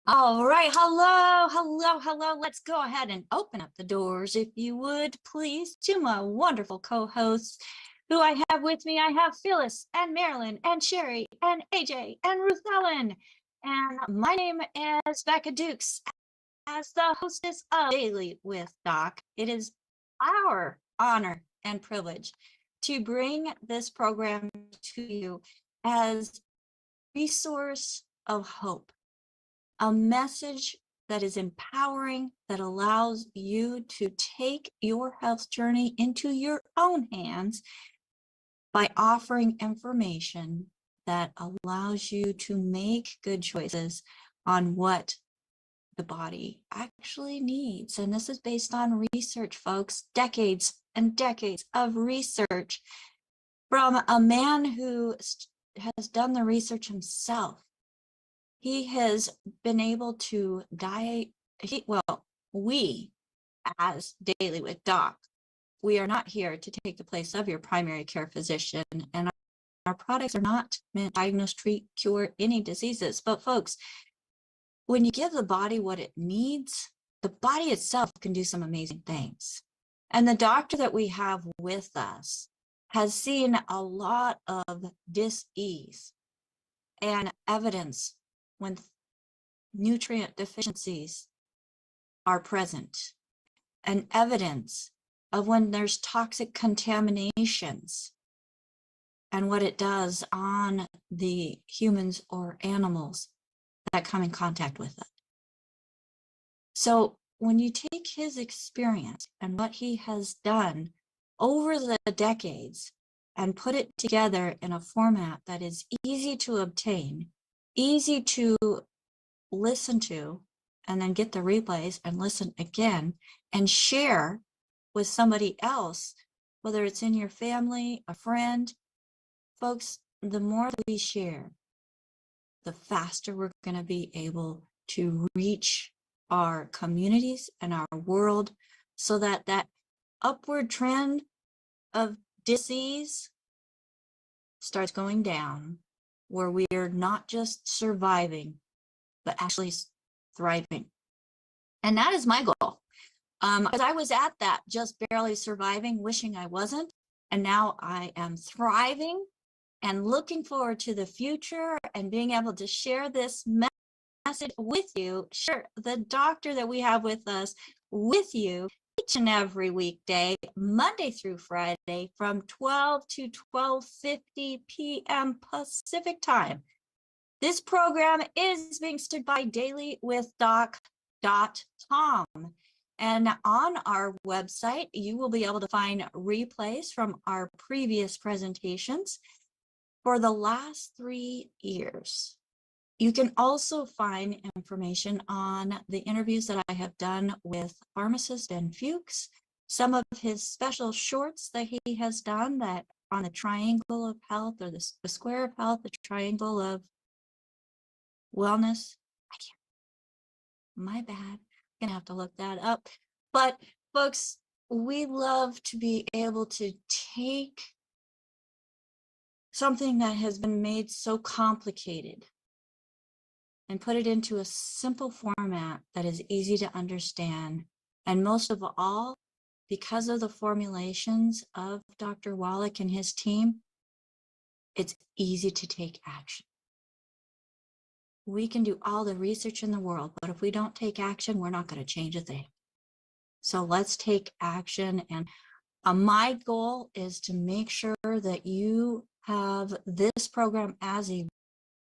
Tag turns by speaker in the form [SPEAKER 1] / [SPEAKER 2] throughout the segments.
[SPEAKER 1] All right. Hello, hello, hello. Let's go ahead and open up the doors, if you would, please, to my wonderful co-hosts who I have with me. I have Phyllis and Marilyn and Sherry and AJ and Ruth Ellen. And my name is Becca Dukes. As the hostess of Daily with Doc, it is our honor and privilege to bring this program to you as a resource of hope. A message that is empowering, that allows you to take your health journey into your own hands by offering information that allows you to make good choices on what the body actually needs. And this is based on research, folks, decades and decades of research from a man who has done the research himself. He has been able to we as Daily with Doc, we are not here to take the place of your primary care physician, and our products are not meant to diagnose, treat, cure any diseases. But folks, when you give the body what it needs, the body itself can do some amazing things. And the doctor that we have with us has seen a lot of dis-ease and evidence when nutrient deficiencies are present, and evidence of when there's toxic contaminations and what it does on the humans or animals that come in contact with it. So when you take his experience and what he has done over the decades and put it together in a format that is easy to obtain, easy to listen to, and then get the replays and listen again and share with somebody else, whether it's in your family, a friend. Folks, the more that we share, the faster we're going to be able to reach our communities and our world, so that that upward trend of disease starts going down, where we are not just surviving, but actually thriving. And that is my goal. Because I was at that just barely surviving, wishing I wasn't. And now I am thriving and looking forward to the future and being able to share this message with you, share the doctor that we have with us with you each and every weekday, Monday through Friday, from 12 to 12:50 p.m. Pacific time. This program is being stood by DailywithDoc.com. And on our website, you will be able to find replays from our previous presentations for the last 3 years. You can also find information on the interviews that I have done with pharmacist Ben Fuchs, some of his special shorts that he has done that on the triangle of health, or the square of health, the triangle of wellness. My bad. I'm gonna have to look that up. But folks, we love to be able to take something that has been made so complicated and put it into a simple format that is easy to understand. And most of all, because of the formulations of Dr. Wallach and his team, it's easy to take action. We can do all the research in the world, but if we don't take action, we're not going to change a thing. So let's take action. And my goal is to make sure that you have this program as a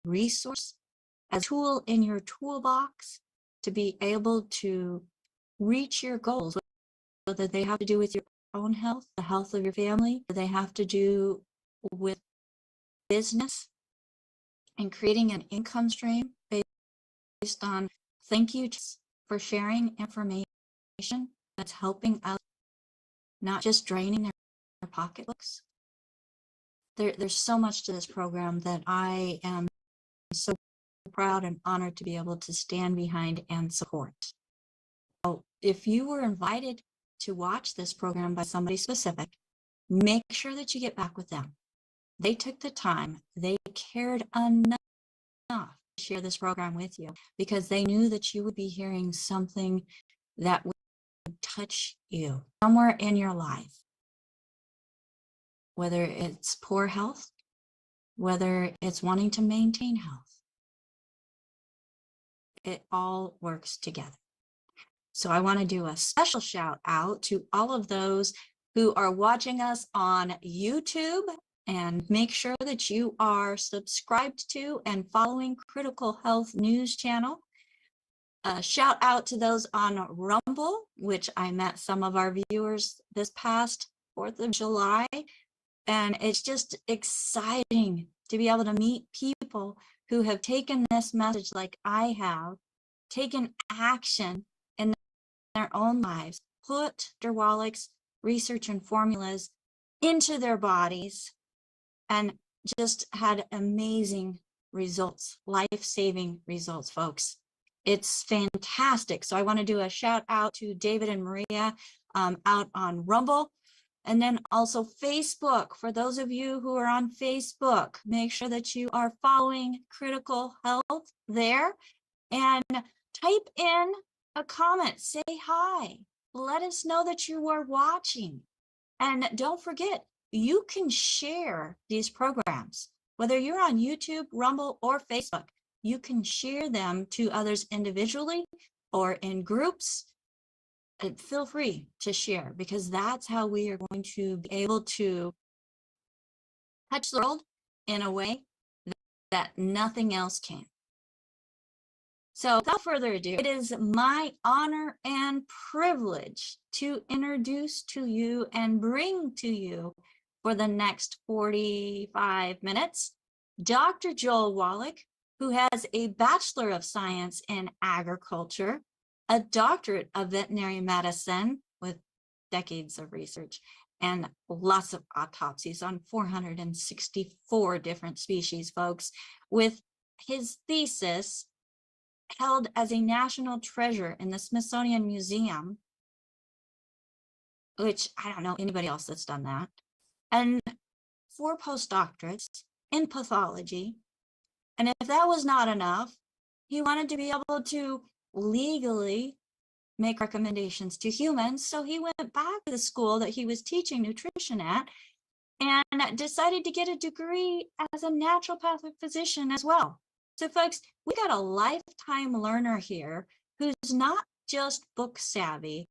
[SPEAKER 1] resource, a tool in your toolbox to be able to reach your goals, whether they have to do with your own health, the health of your family, or they have to do with business and creating an income stream based on thank you for sharing information that's helping out, not just draining their pocketbooks. There's so much to this program that I am so proud and honored to be able to stand behind and support. So if you were invited to watch this program by somebody specific, make sure that you get back with them. They took the time, they cared enough to share this program with you because they knew that you would be hearing something that would touch you somewhere in your life, whether it's poor health, whether it's wanting to maintain health. It all works together. So I want to do a special shout out to all of those who are watching us on YouTube, and make sure that you are subscribed to and following Critical Health News Channel. Shout out to those on Rumble, which I met some of our viewers this past 4th of July. And it's just exciting to be able to meet people who have taken this message like I have, taken action in their own lives, put Dr. Wallach's research and formulas into their bodies, and just had amazing results, life-saving results, folks. It's fantastic. So I want to do a shout out to David and Maria out on Rumble. And then also Facebook. For those of you who are on Facebook, make sure that you are following Critical Health there and type in a comment, say hi, let us know that you are watching. And don't forget, you can share these programs, whether you're on YouTube, Rumble, or Facebook. You can share them to others individually or in groups. Feel free to share, because that's how we are going to be able to touch the world in a way that nothing else can. So without further ado, it is my honor and privilege to introduce to you and bring to you for the next 45 minutes, Dr. Joel Wallach, who has a Bachelor of Science in Agriculture, a doctorate of veterinary medicine with decades of research and lots of autopsies on 464 different species, folks, with his thesis held as a national treasure in the Smithsonian Museum, which I don't know anybody else that's done that, and 4 postdoctorates in pathology. And if that was not enough, he wanted to be able to legally make recommendations to humans. So he went back to the school that he was teaching nutrition at and decided to get a degree as a naturopathic physician as well. So folks, we got a lifetime learner here who's not just book savvy,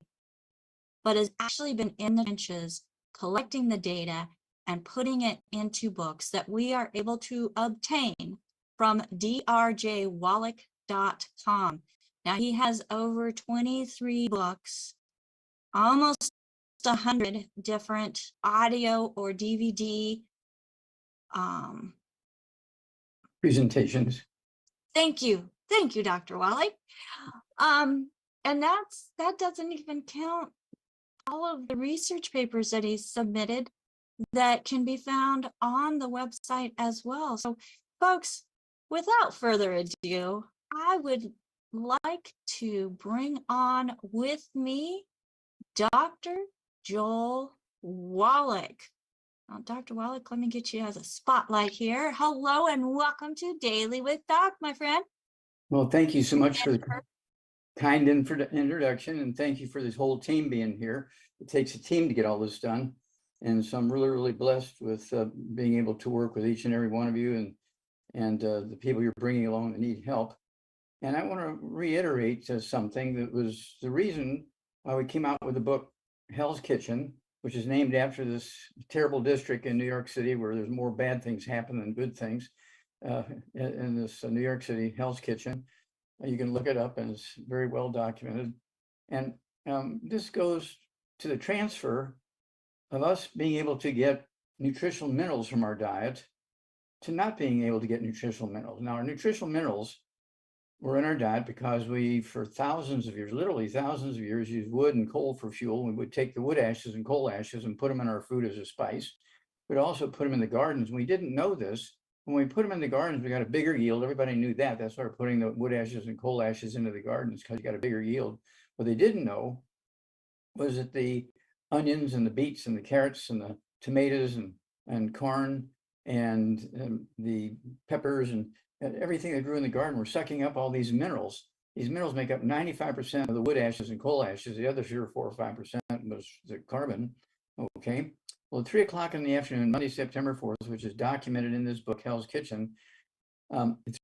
[SPEAKER 1] but has actually been in the trenches collecting the data and putting it into books that we are able to obtain from drjwallach.com. Now he has over 23 books, almost 100 different audio or DVD
[SPEAKER 2] presentations.
[SPEAKER 1] Thank you, Dr. Wallach. And that doesn't even count all of the research papers that he's submitted that can be found on the website as well. So, folks, without further ado, I would like to bring on with me Dr. Joel Wallach. Dr. Wallach, let me get you as a spotlight here. Hello and welcome to Daily with Doc, my friend.
[SPEAKER 2] Well, thank you so much for the kind introduction, and thank you for this whole team being here. It takes a team to get all this done, and so I'm really, really blessed with being able to work with each and every one of you and the people you're bringing along that need help. And I want to reiterate something that was the reason why we came out with the book Hell's Kitchen, which is named after this terrible district in New York City where there's more bad things happen than good things. In this New York City Hell's Kitchen, you can look it up, and it's very well documented. And this goes to the transfer of us being able to get nutritional minerals from our diet to not being able to get nutritional minerals. Now, our nutritional minerals were in our diet because we, for thousands of years, literally thousands of years, used wood and coal for fuel. We would take the wood ashes and coal ashes and put them in our food as a spice. We'd also put them in the gardens. We didn't know this. When we put them in the gardens, we got a bigger yield. Everybody knew that. That's why we're putting the wood ashes and coal ashes into the gardens, because you got a bigger yield. What they didn't know was that the onions and the beets and the carrots and the tomatoes and corn and the peppers and everything that grew in the garden were sucking up all these minerals. These minerals make up 95% of the wood ashes and coal ashes. The other 3 or 4 or 5% was the carbon. Okay. Well, at 3 o'clock in the afternoon, Monday, September 4th, which is documented in this book, Hell's Kitchen, it's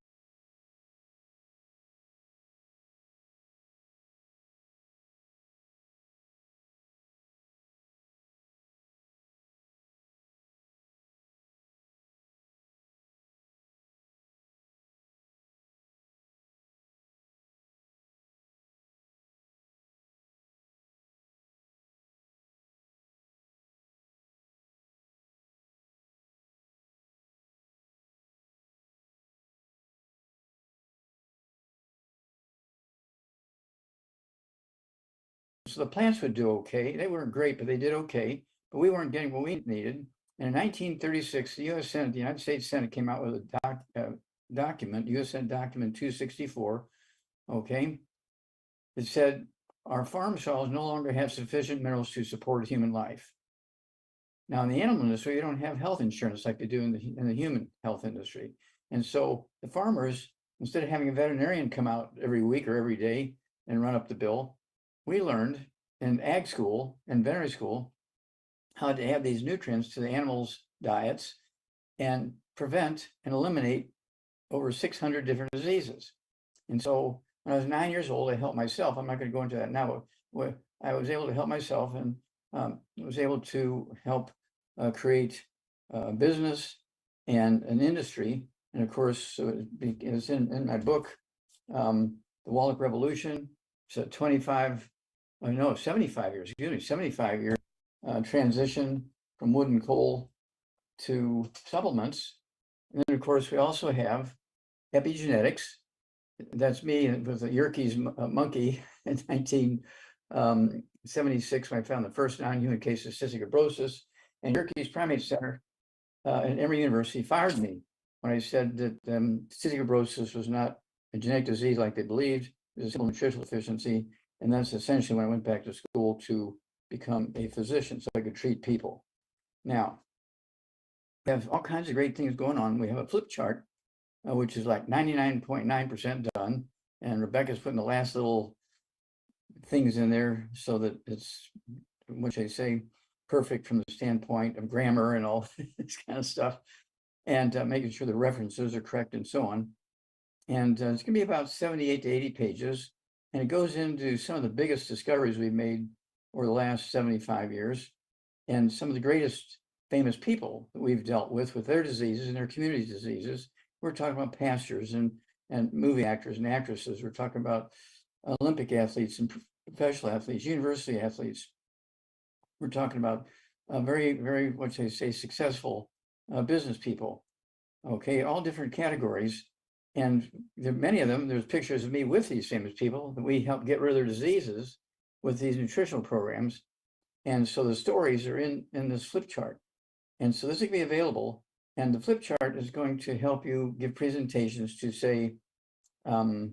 [SPEAKER 2] so the plants would do okay. They weren't great, but they did okay. But we weren't getting what we needed. And in 1936, the U.S. Senate, the United States Senate, came out with a document, U.S. Senate Document 264. Okay, it said our farm soils no longer have sufficient minerals to support human life. Now, in the animal industry, you don't have health insurance like they do in the human health industry. And so the farmers, instead of having a veterinarian come out every week or every day and run up the bill, we learned in ag school and veterinary school how to add these nutrients to the animals' diets and prevent and eliminate over 600 different diseases. And so when I was 9 years old, I helped myself. I'm not going to go into that now, but I was able to help myself and was able to help create a business and an industry. And of course, it's in my book, The Wallach Revolution. It's a 75 years, 75-year transition from wood and coal to supplements. And then, of course, we also have epigenetics. That's me with the Yerkes monkey in 1976 when I found the first non-human case of cystic fibrosis. And Yerkes Primate Center at Emory University fired me when I said that cystic fibrosis was not a genetic disease like they believed. It was a simple nutritional deficiency. And that's essentially when I went back to school to become a physician so I could treat people. Now, we have all kinds of great things going on. We have a flip chart, which is like 99.9% done. And Rebecca's putting the last little things in there so that it's, which I say, perfect from the standpoint of grammar and all this kind of stuff, and making sure the references are correct and so on. And it's going to be about 78 to 80 pages. And it goes into some of the biggest discoveries we've made over the last 75 years and some of the greatest famous people that we've dealt with their diseases and their community diseases. We're talking about pastors and movie actors and actresses. We're talking about Olympic athletes and professional athletes, university athletes. We're talking about very, very, what they say, successful business people. Okay, all different categories. And there are many of them, there's pictures of me with these famous people that we help get rid of their diseases with these nutritional programs. And so the stories are in this flip chart. And so this will be available. And the flip chart is going to help you give presentations to, say, 5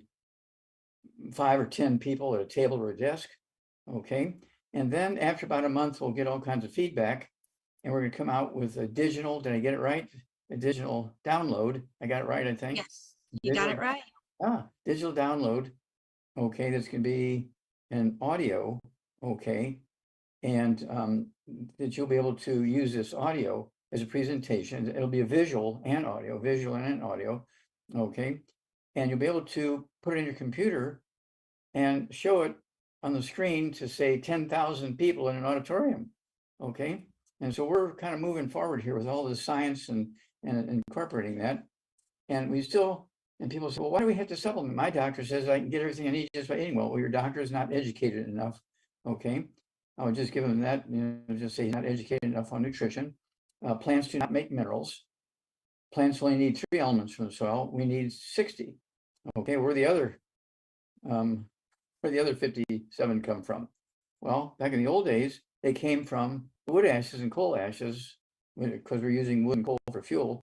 [SPEAKER 2] or 10 people at a table or a desk. Okay. And then after about a month, we'll get all kinds of feedback. And we're going to come out with a digital, did I get it right? A digital download. I got it right, I think.
[SPEAKER 1] Yes, you got it right.
[SPEAKER 2] Digital download. Okay, this can be an audio. Okay. And that you'll be able to use this audio as a presentation. It'll be a visual and audio, okay? And you'll be able to put it in your computer and show it on the screen to, say, 10,000 people in an auditorium, okay? And so we're kind of moving forward here with all this science and incorporating that. And we still, and people say, well, why do we have to supplement? My doctor says I can get everything I need just by eating well. Well, your doctor is not educated enough, okay? I would just give them that, just say he's not educated enough on nutrition. Plants do not make minerals. Plants only need 3 elements from the soil. We need 60. Okay, where the other 57 come from? Well, back in the old days, they came from wood ashes and coal ashes because we're using wood and coal for fuel.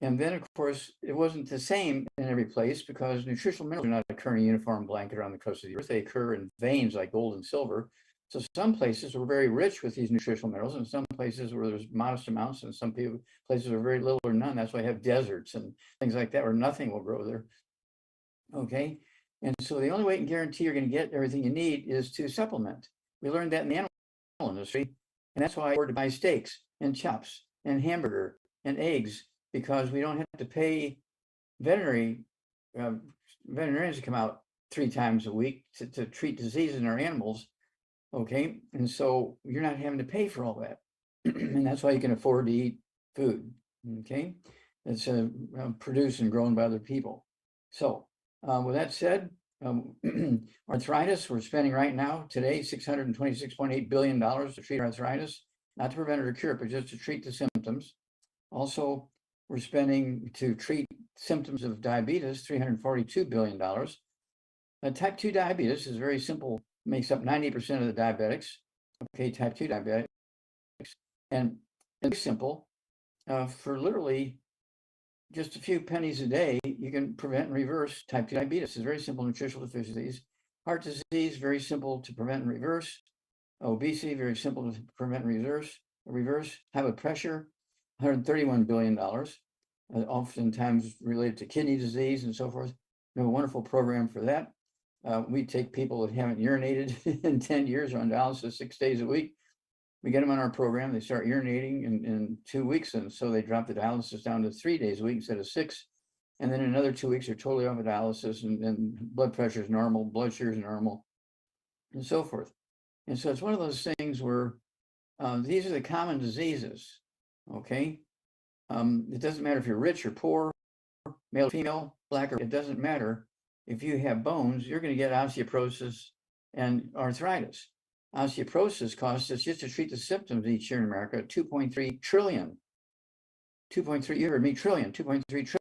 [SPEAKER 2] And then, of course, it wasn't the same in every place because nutritional minerals do not occur in a uniform blanket around the crust of the earth. They occur in veins like gold and silver. So some places were very rich with these nutritional minerals, and some places where there's modest amounts, and some places are very little or none. That's why I have deserts and things like that, where nothing will grow there. Okay, and so the only way you can guarantee you're going to get everything you need is to supplement. We learned that in the animal industry, and that's why I afford to buy steaks and chops and hamburger and eggs, because we don't have to pay veterinarians to come out 3 times a week to treat diseases in our animals. Okay, and so you're not having to pay for all that. And that's why you can afford to eat food. Okay, it's produced and grown by other people. So with that said, arthritis, we're spending right now today $626.8 billion to treat arthritis, not to prevent it or cure it, but just to treat the symptoms. Also, we're spending to treat symptoms of diabetes $342 billion. Type 2 diabetes is very simple, makes up 90% of the diabetics. Okay, type 2 diabetics, and it's simple. For literally just a few pennies a day, you can prevent and reverse type 2 diabetes. It's very simple nutritional deficiencies. Heart disease, very simple to prevent and reverse. Obesity, very simple to prevent and reverse. High blood pressure, $131 billion, oftentimes related to kidney disease and so forth. We have a wonderful program for that. We take people that haven't urinated in 10 years, are on dialysis 6 days a week. We get them on our program, they start urinating in 2 weeks, and so they drop the dialysis down to 3 days a week instead of 6. And then in another 2 weeks, they're totally off of dialysis, and blood pressure is normal, blood sugar is normal, and so forth. And so it's one of those things where these are the common diseases, okay? It doesn't matter if you're rich or poor, male or female, black or, it doesn't matter. If you have bones, you're going to get osteoporosis and arthritis. Osteoporosis costs us, just to treat the symptoms each year in America, 2.3 trillion. 2.3, you heard me, trillion, 2.3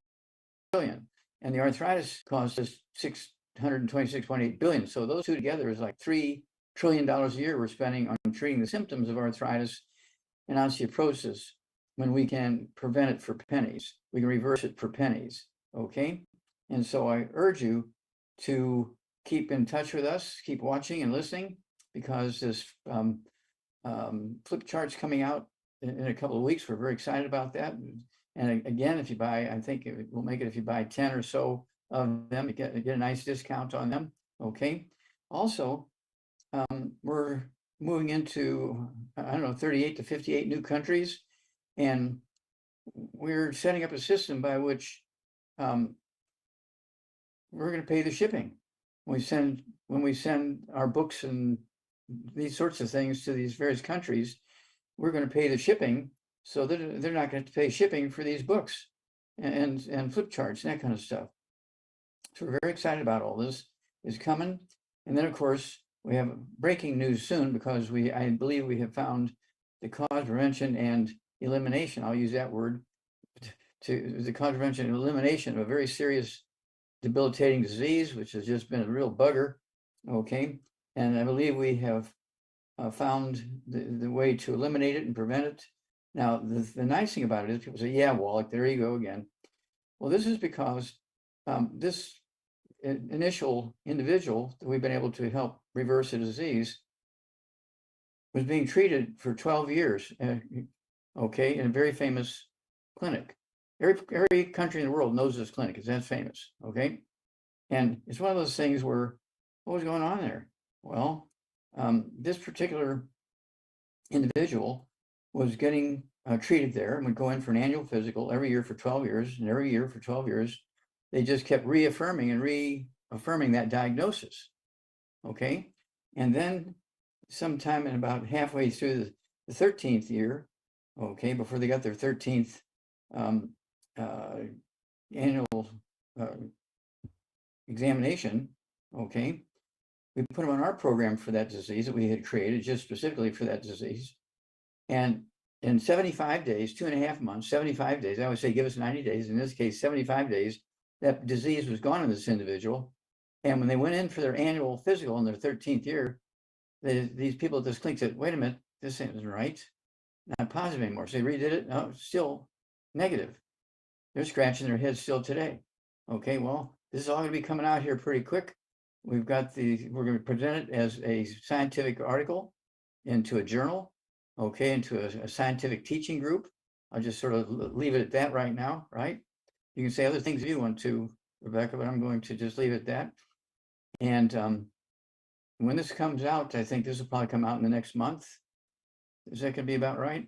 [SPEAKER 2] trillion. And the arthritis costs us $626.8 billion. So those two together is like $3 trillion a year we're spending on treating the symptoms of arthritis and osteoporosis, when we can prevent it for pennies. We can reverse it for pennies, okay? And so I urge you to keep in touch with us, keep watching and listening, because this flip chart's coming out in a couple of weeks. We're very excited about that. And again, if you buy, I think it will make it, if you buy 10 or so of them, you get a nice discount on them, okay? Also, we're moving into, I don't know, 38 to 58 new countries, and we're setting up a system by which we're going to pay the shipping. When we send our books and these sorts of things to these various countries, we're going to pay the shipping, so that they're not going to pay shipping for these books and flip charts and that kind of stuff. So we're very excited about all this is coming. And then of course we have breaking news soon, because I believe we have found the cause, prevention, and elimination. I'll use that word, to the cause, prevention, and elimination of a very serious debilitating disease, which has just been a real bugger. Okay, and I believe we have found the way to eliminate it and prevent it. Now, the nice thing about it is people say, yeah, Wallach, there you go again. Well, this is because this initial individual that we've been able to help reverse a disease was being treated for 12 years, okay, in a very famous clinic. Every country in the world knows this clinic, it's that famous, okay? And it's one of those things where, what was going on there? Well, this particular individual was getting treated there and would go in for an annual physical every year for 12 years, and every year for 12 years, they just kept reaffirming that diagnosis, okay? And then sometime in about halfway through the 13th year, okay, before they got their 13th annual examination, okay, we put them on our program for that disease that we had created just specifically for that disease. And in 75 days, 2.5 months, 75 days, I always say give us 90 days. In this case, 75 days, that disease was gone in this individual. And when they went in for their annual physical in their 13th year, these people at this clinic said, wait a minute, this isn't right. Not positive anymore. So they redid it. No, still negative. They're scratching their heads still today. Okay, well, this is all going to be coming out here pretty quick. we're going to present it as a scientific article into a journal, okay, into a scientific teaching group. I'll just sort of leave it at that right now, right? You can say other things if you want to, Rebecca, but I'm going to just leave it at that. And when this comes out, I think this will probably come out in the next month. Is that going to be about right?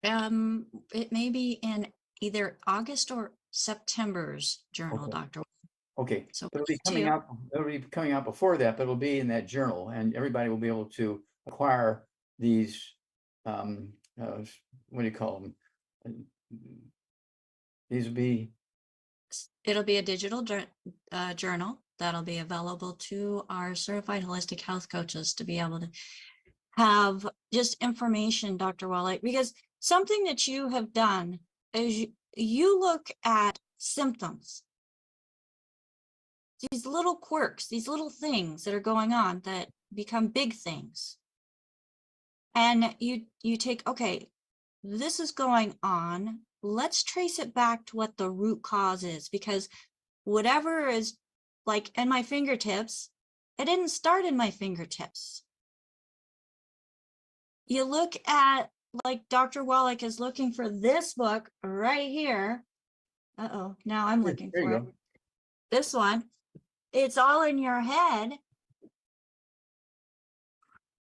[SPEAKER 1] It may be in either August or September's journal,
[SPEAKER 2] Okay.
[SPEAKER 1] Dr.
[SPEAKER 2] Okay,
[SPEAKER 1] So
[SPEAKER 2] but it'll be coming out before that, but it'll be in that journal, and everybody will be able to acquire these, what do you call them? These will be,
[SPEAKER 1] it'll be a digital journal that'll be available to our certified holistic health coaches to be able to have just information, Dr. Wallach, because something that you have done is you look at symptoms, these little quirks, these little things that are going on that become big things. And you take, okay, this is going on. Let's trace it back to what the root cause is, because whatever is like in my fingertips, it didn't start in my fingertips. You look at, like Dr. Wallach is looking for this book right here. Uh-oh, now I'm looking for it. This one. It's all in your head.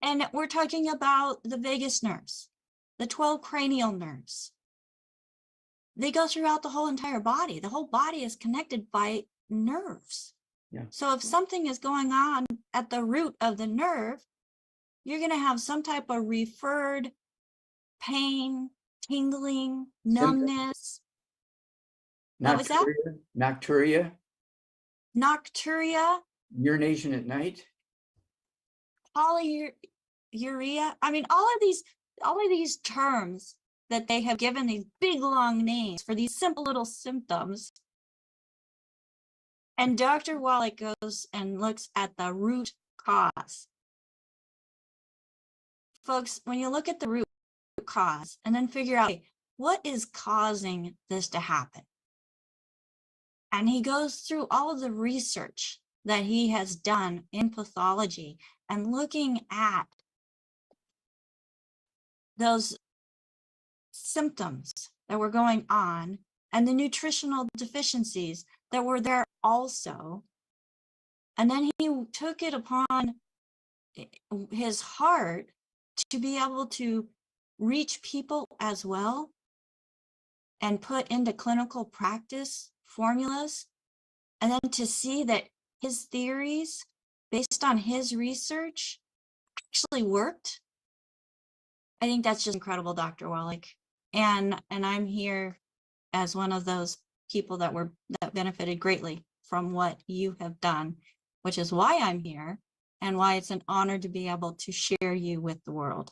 [SPEAKER 1] And we're talking about the vagus nerves, the 12 cranial nerves. They go throughout the whole entire body. The whole body is connected by nerves.
[SPEAKER 2] Yeah.
[SPEAKER 1] So if something is going on at the root of the nerve, you're going to have some type of referred pain, tingling, numbness. What was that?
[SPEAKER 2] Nocturia,
[SPEAKER 1] Nocturia,
[SPEAKER 2] urination at night.
[SPEAKER 1] polyuria. I mean, all of these terms that they have given these big long names for these simple little symptoms. And Dr. Wallach goes and looks at the root cause. Folks, when you look at the root cause and then figure out what is causing this to happen. And he goes through all of the research that he has done in pathology and looking at those symptoms that were going on and the nutritional deficiencies that were there also. And then he took it upon his heart to be able to reach people as well and put into clinical practice formulas, and then to see that his theories based on his research actually worked. I think that's just incredible, Dr. Wallach. And I'm here as one of those people that benefited greatly from what you have done, which is why I'm here and why it's an honor to be able to share you with the world.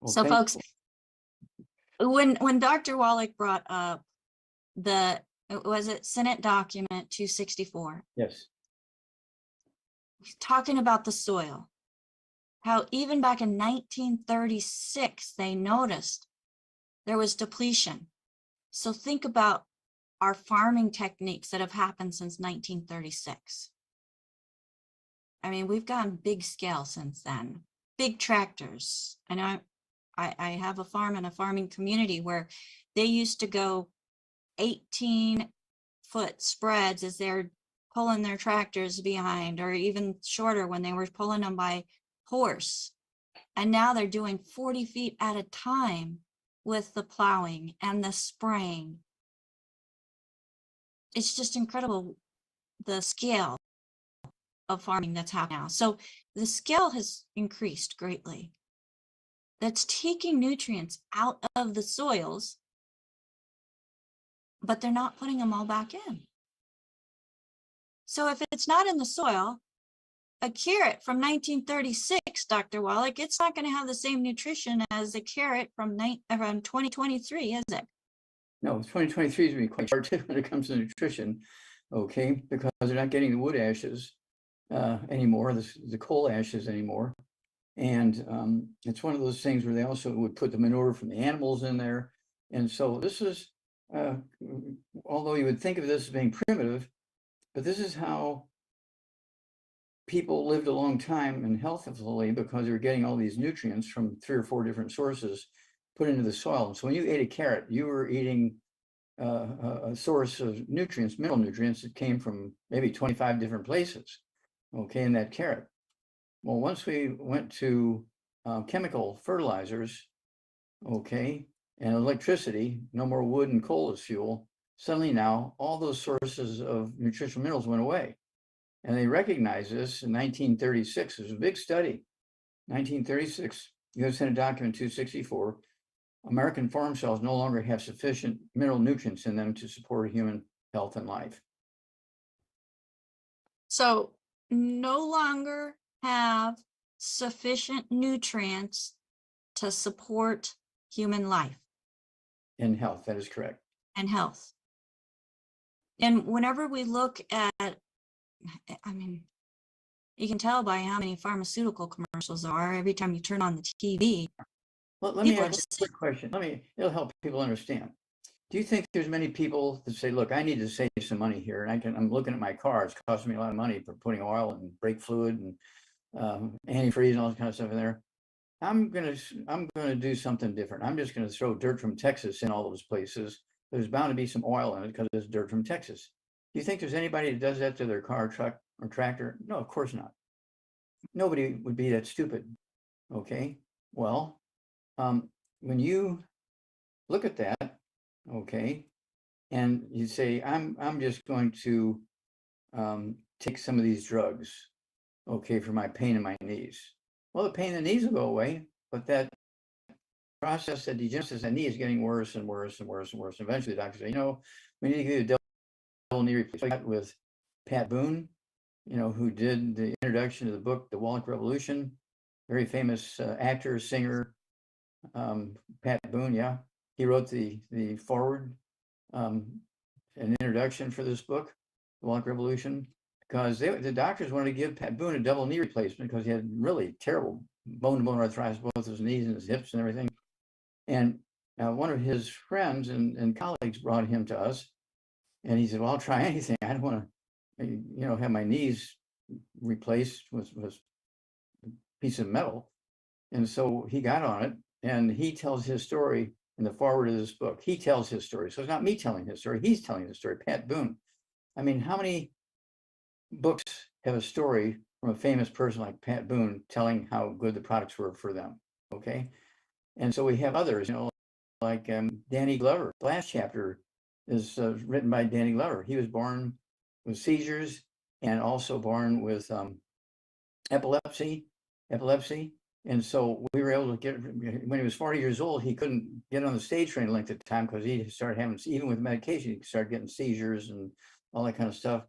[SPEAKER 1] Well, so folks, when Dr. Wallach brought up was it Senate document 264?
[SPEAKER 2] Yes.
[SPEAKER 1] Talking about the soil, how even back in 1936, they noticed there was depletion. So think about our farming techniques that have happened since 1936. I mean, we've gone big scale since then, big tractors. I know I have a farm and a farming community where they used to go 18-foot spreads as they're pulling their tractors behind, or even shorter when they were pulling them by horse. And now they're doing 40 feet at a time with the plowing and the spraying. It's just incredible, the scale of farming that's happening now. So the scale has increased greatly. That's taking nutrients out of the soils, but they're not putting them all back in. So if it's not in the soil, a carrot from 1936, Dr. Wallach, it's not going to have the same nutrition as a carrot from 2023, is it?
[SPEAKER 2] No, 2023 is going to be quite hard too when it comes to nutrition, okay, because they're not getting the wood ashes anymore, the coal ashes anymore. And it's one of those things where they also would put the manure from the animals in there. And so this is, although you would think of this as being primitive, but this is how people lived a long time and healthfully because they were getting all these nutrients from 3 or 4 different sources put into the soil. And so when you ate a carrot, you were eating a source of nutrients, mineral nutrients that came from maybe 25 different places, okay, in that carrot. Well, once we went to chemical fertilizers, okay, and electricity, no more wood and coal as fuel, suddenly now all those sources of nutritional minerals went away. And they recognized this in 1936. It was a big study. 1936, U.S. Senate Document 264, American farm cells no longer have sufficient mineral nutrients in them to support human health and life.
[SPEAKER 1] So no longer have sufficient nutrients to support human life
[SPEAKER 2] In health, that is correct.
[SPEAKER 1] and health. And whenever we look at, I mean, you can tell by how many pharmaceutical commercials there are every time you turn on the TV.
[SPEAKER 2] Well, let me
[SPEAKER 1] People are
[SPEAKER 2] ask you
[SPEAKER 1] just
[SPEAKER 2] a quick question. It'll help people understand. Do you think there's many people that say, look, I need to save some money here, and I'm looking at my car, it's costing me a lot of money for putting oil and brake fluid and antifreeze and all that kind of stuff in there. I'm gonna do something different. I'm just gonna throw dirt from Texas in all those places. There's bound to be some oil in it because it's dirt from Texas. Do you think there's anybody that does that to their car, truck, or tractor? No, of course not. Nobody would be that stupid. Okay. Well, when you look at that, okay, and you say, I'm just going to take some of these drugs, okay, for my pain in my knees. Well, the pain in the knees will go away, but that process that degenerates the knee is getting worse and worse and worse and worse. Eventually, the doctor say, we need to give you a double knee replacement. With Pat Boone, who did the introduction to the book, The Wallach Revolution, very famous actor, singer, Pat Boone, yeah. He wrote the foreword, an introduction for this book, The Wallach Revolution, because the doctors wanted to give Pat Boone a double knee replacement because he had really terrible bone-to-bone arthritis, both his knees and his hips and everything. And one of his friends and colleagues brought him to us, and he said, well, I'll try anything. I don't want to, have my knees replaced with a piece of metal. And so he got on it, and he tells his story in the foreword of this book. He tells his story. So it's not me telling his story. He's telling the story, Pat Boone. I mean, how many books have a story from a famous person like Pat Boone telling how good the products were for them? Okay. And so we have others, like Danny Glover. The last chapter is written by Danny Glover. He was born with seizures and also born with epilepsy. And so we were able to get, when he was 40 years old, he couldn't get on the stage for any length of time because he started having, even with medication, he started getting seizures and all that kind of stuff.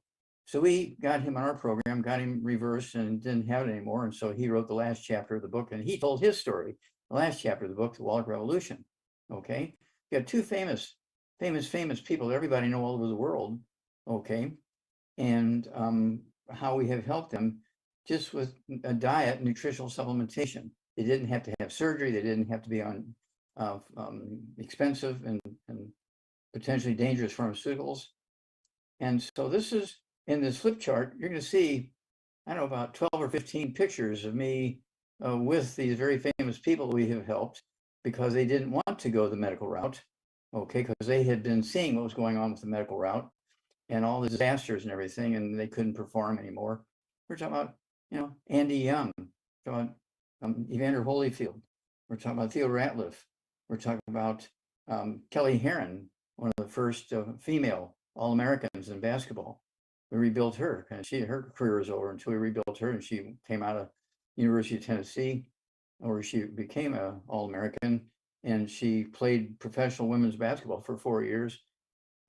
[SPEAKER 2] So we got him on our program, got him reversed, and didn't have it anymore. And so he wrote the last chapter of the book, and he told his story, the last chapter of the book, The Wallach Revolution. Okay. You got two famous people that everybody know all over the world. Okay. And how we have helped them just with a diet, nutritional supplementation. They didn't have to have surgery. They didn't have to be on expensive and potentially dangerous pharmaceuticals. And so this is, in this flip chart, you're going to see, I don't know, about 12 or 15 pictures of me with these very famous people we have helped because they didn't want to go the medical route, okay, because they had been seeing what was going on with the medical route and all the disasters and everything, and they couldn't perform anymore. We're talking about, Andy Young, talking about Evander Holyfield. We're talking about Theo Ratliff. We're talking about Kelly Herron, one of the first female All-Americans in basketball. We rebuilt her, and her career was over until we rebuilt her, and she came out of University of Tennessee, where she became an All-American, and she played professional women's basketball for 4 years,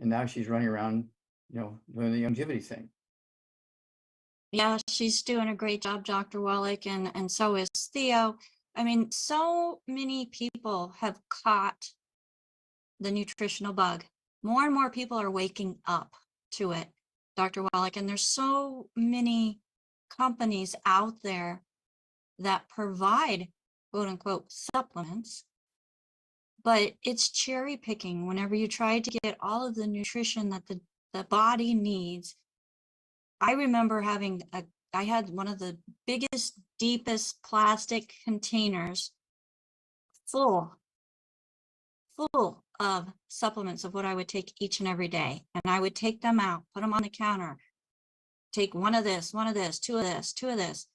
[SPEAKER 2] and now she's running around, doing the longevity thing.
[SPEAKER 1] Yeah, she's doing a great job, Dr. Wallach, and so is Theo. I mean, so many people have caught the nutritional bug. More and more people are waking up to it, Dr. Wallach, and there's so many companies out there that provide quote unquote supplements, but it's cherry picking whenever you try to get all of the nutrition that the body needs. I remember having a I had one of the biggest, deepest plastic containers full of supplements of what I would take each and every day. And I would take them out, put them on the counter, take one of this, two of this, two of this.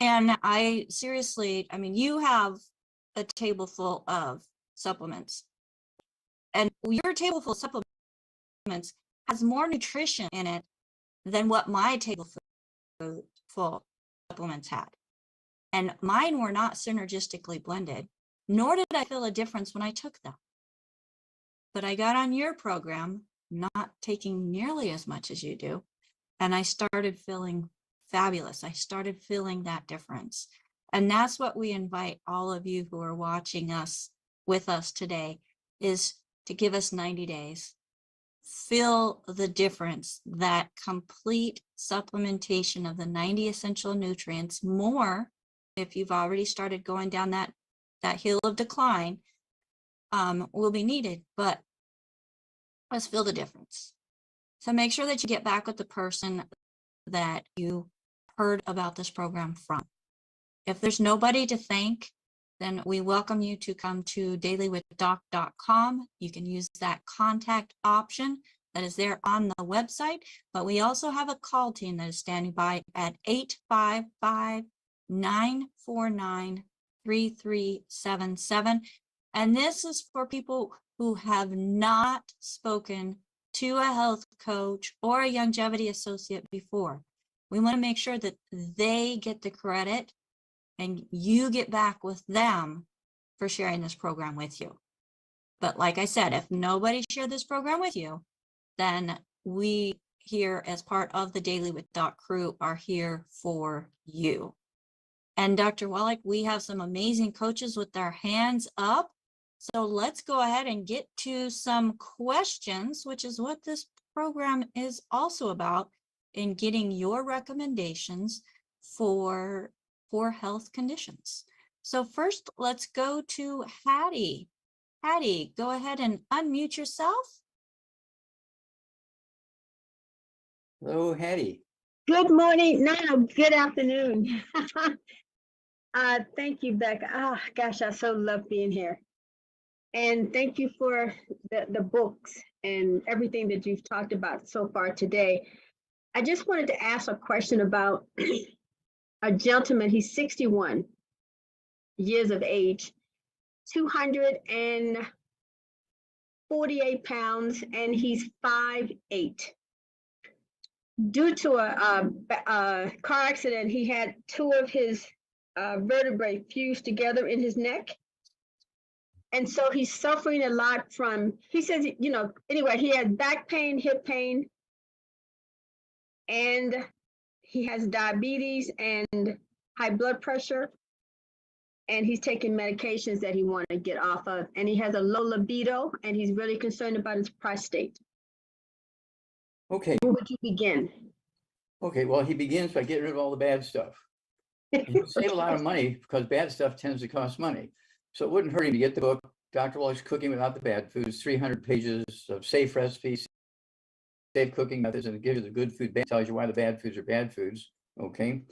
[SPEAKER 1] And I seriously, I mean, you have a table full of supplements, and your table full of supplements has more nutrition in it than what my table full supplements had. And mine were not synergistically blended, nor did I feel a difference when I took them. But I got on your program, not taking nearly as much as you do, and I started feeling fabulous. I started feeling that difference. And that's what we invite all of you who are watching us with us today, is to give us 90 days. Feel the difference, that complete supplementation of the 90 essential nutrients, more if you've already started going down that hill of decline, will be needed. But let's feel the difference. So make sure that you get back with the person that you heard about this program from. If there's nobody to thank, then we welcome you to come to DailywithDoc.com. You can use that contact option that is there on the website, but we also have a call team that is standing by at 855-949-3377. And this is for people who have not spoken to a health coach or a longevity associate before. We want to make sure that they get the credit and you get back with them for sharing this program with you. But like I said, if nobody shared this program with you, then we here as part of the Daily with Doc crew are here for you. And Dr. Wallach, we have some amazing coaches with their hands up. So let's go ahead and get to some questions, which is what this program is also about, in getting your recommendations for health conditions. So first, let's go to Hattie. Hattie, go ahead and unmute yourself.
[SPEAKER 2] Hello, Hattie.
[SPEAKER 3] Good morning. No, good afternoon. Thank you, Becca. Oh, gosh, I so love being here. And thank you for the books and everything that you've talked about so far today. I just wanted to ask a question about a gentleman. He's 61 years of age, 248 pounds, and he's 5'8". Due to a car accident, he had two of his vertebrae fused together in his neck. And so he's suffering a lot from, he says, anyway, he has back pain, hip pain, and he has diabetes and high blood pressure. And he's taking medications that he wants to get off of. And he has a low libido, and he's really concerned about his prostate.
[SPEAKER 2] Okay.
[SPEAKER 3] Where would you begin?
[SPEAKER 2] Okay, well, he begins by getting rid of all the bad stuff. You save a lot of money because bad stuff tends to cost money. So it wouldn't hurt him to get the book, Dr. Wallach's Cooking Without the Bad Foods, 300 pages of safe recipes, safe cooking methods, and it gives you the good food, tells you why the bad foods are bad foods. Okay.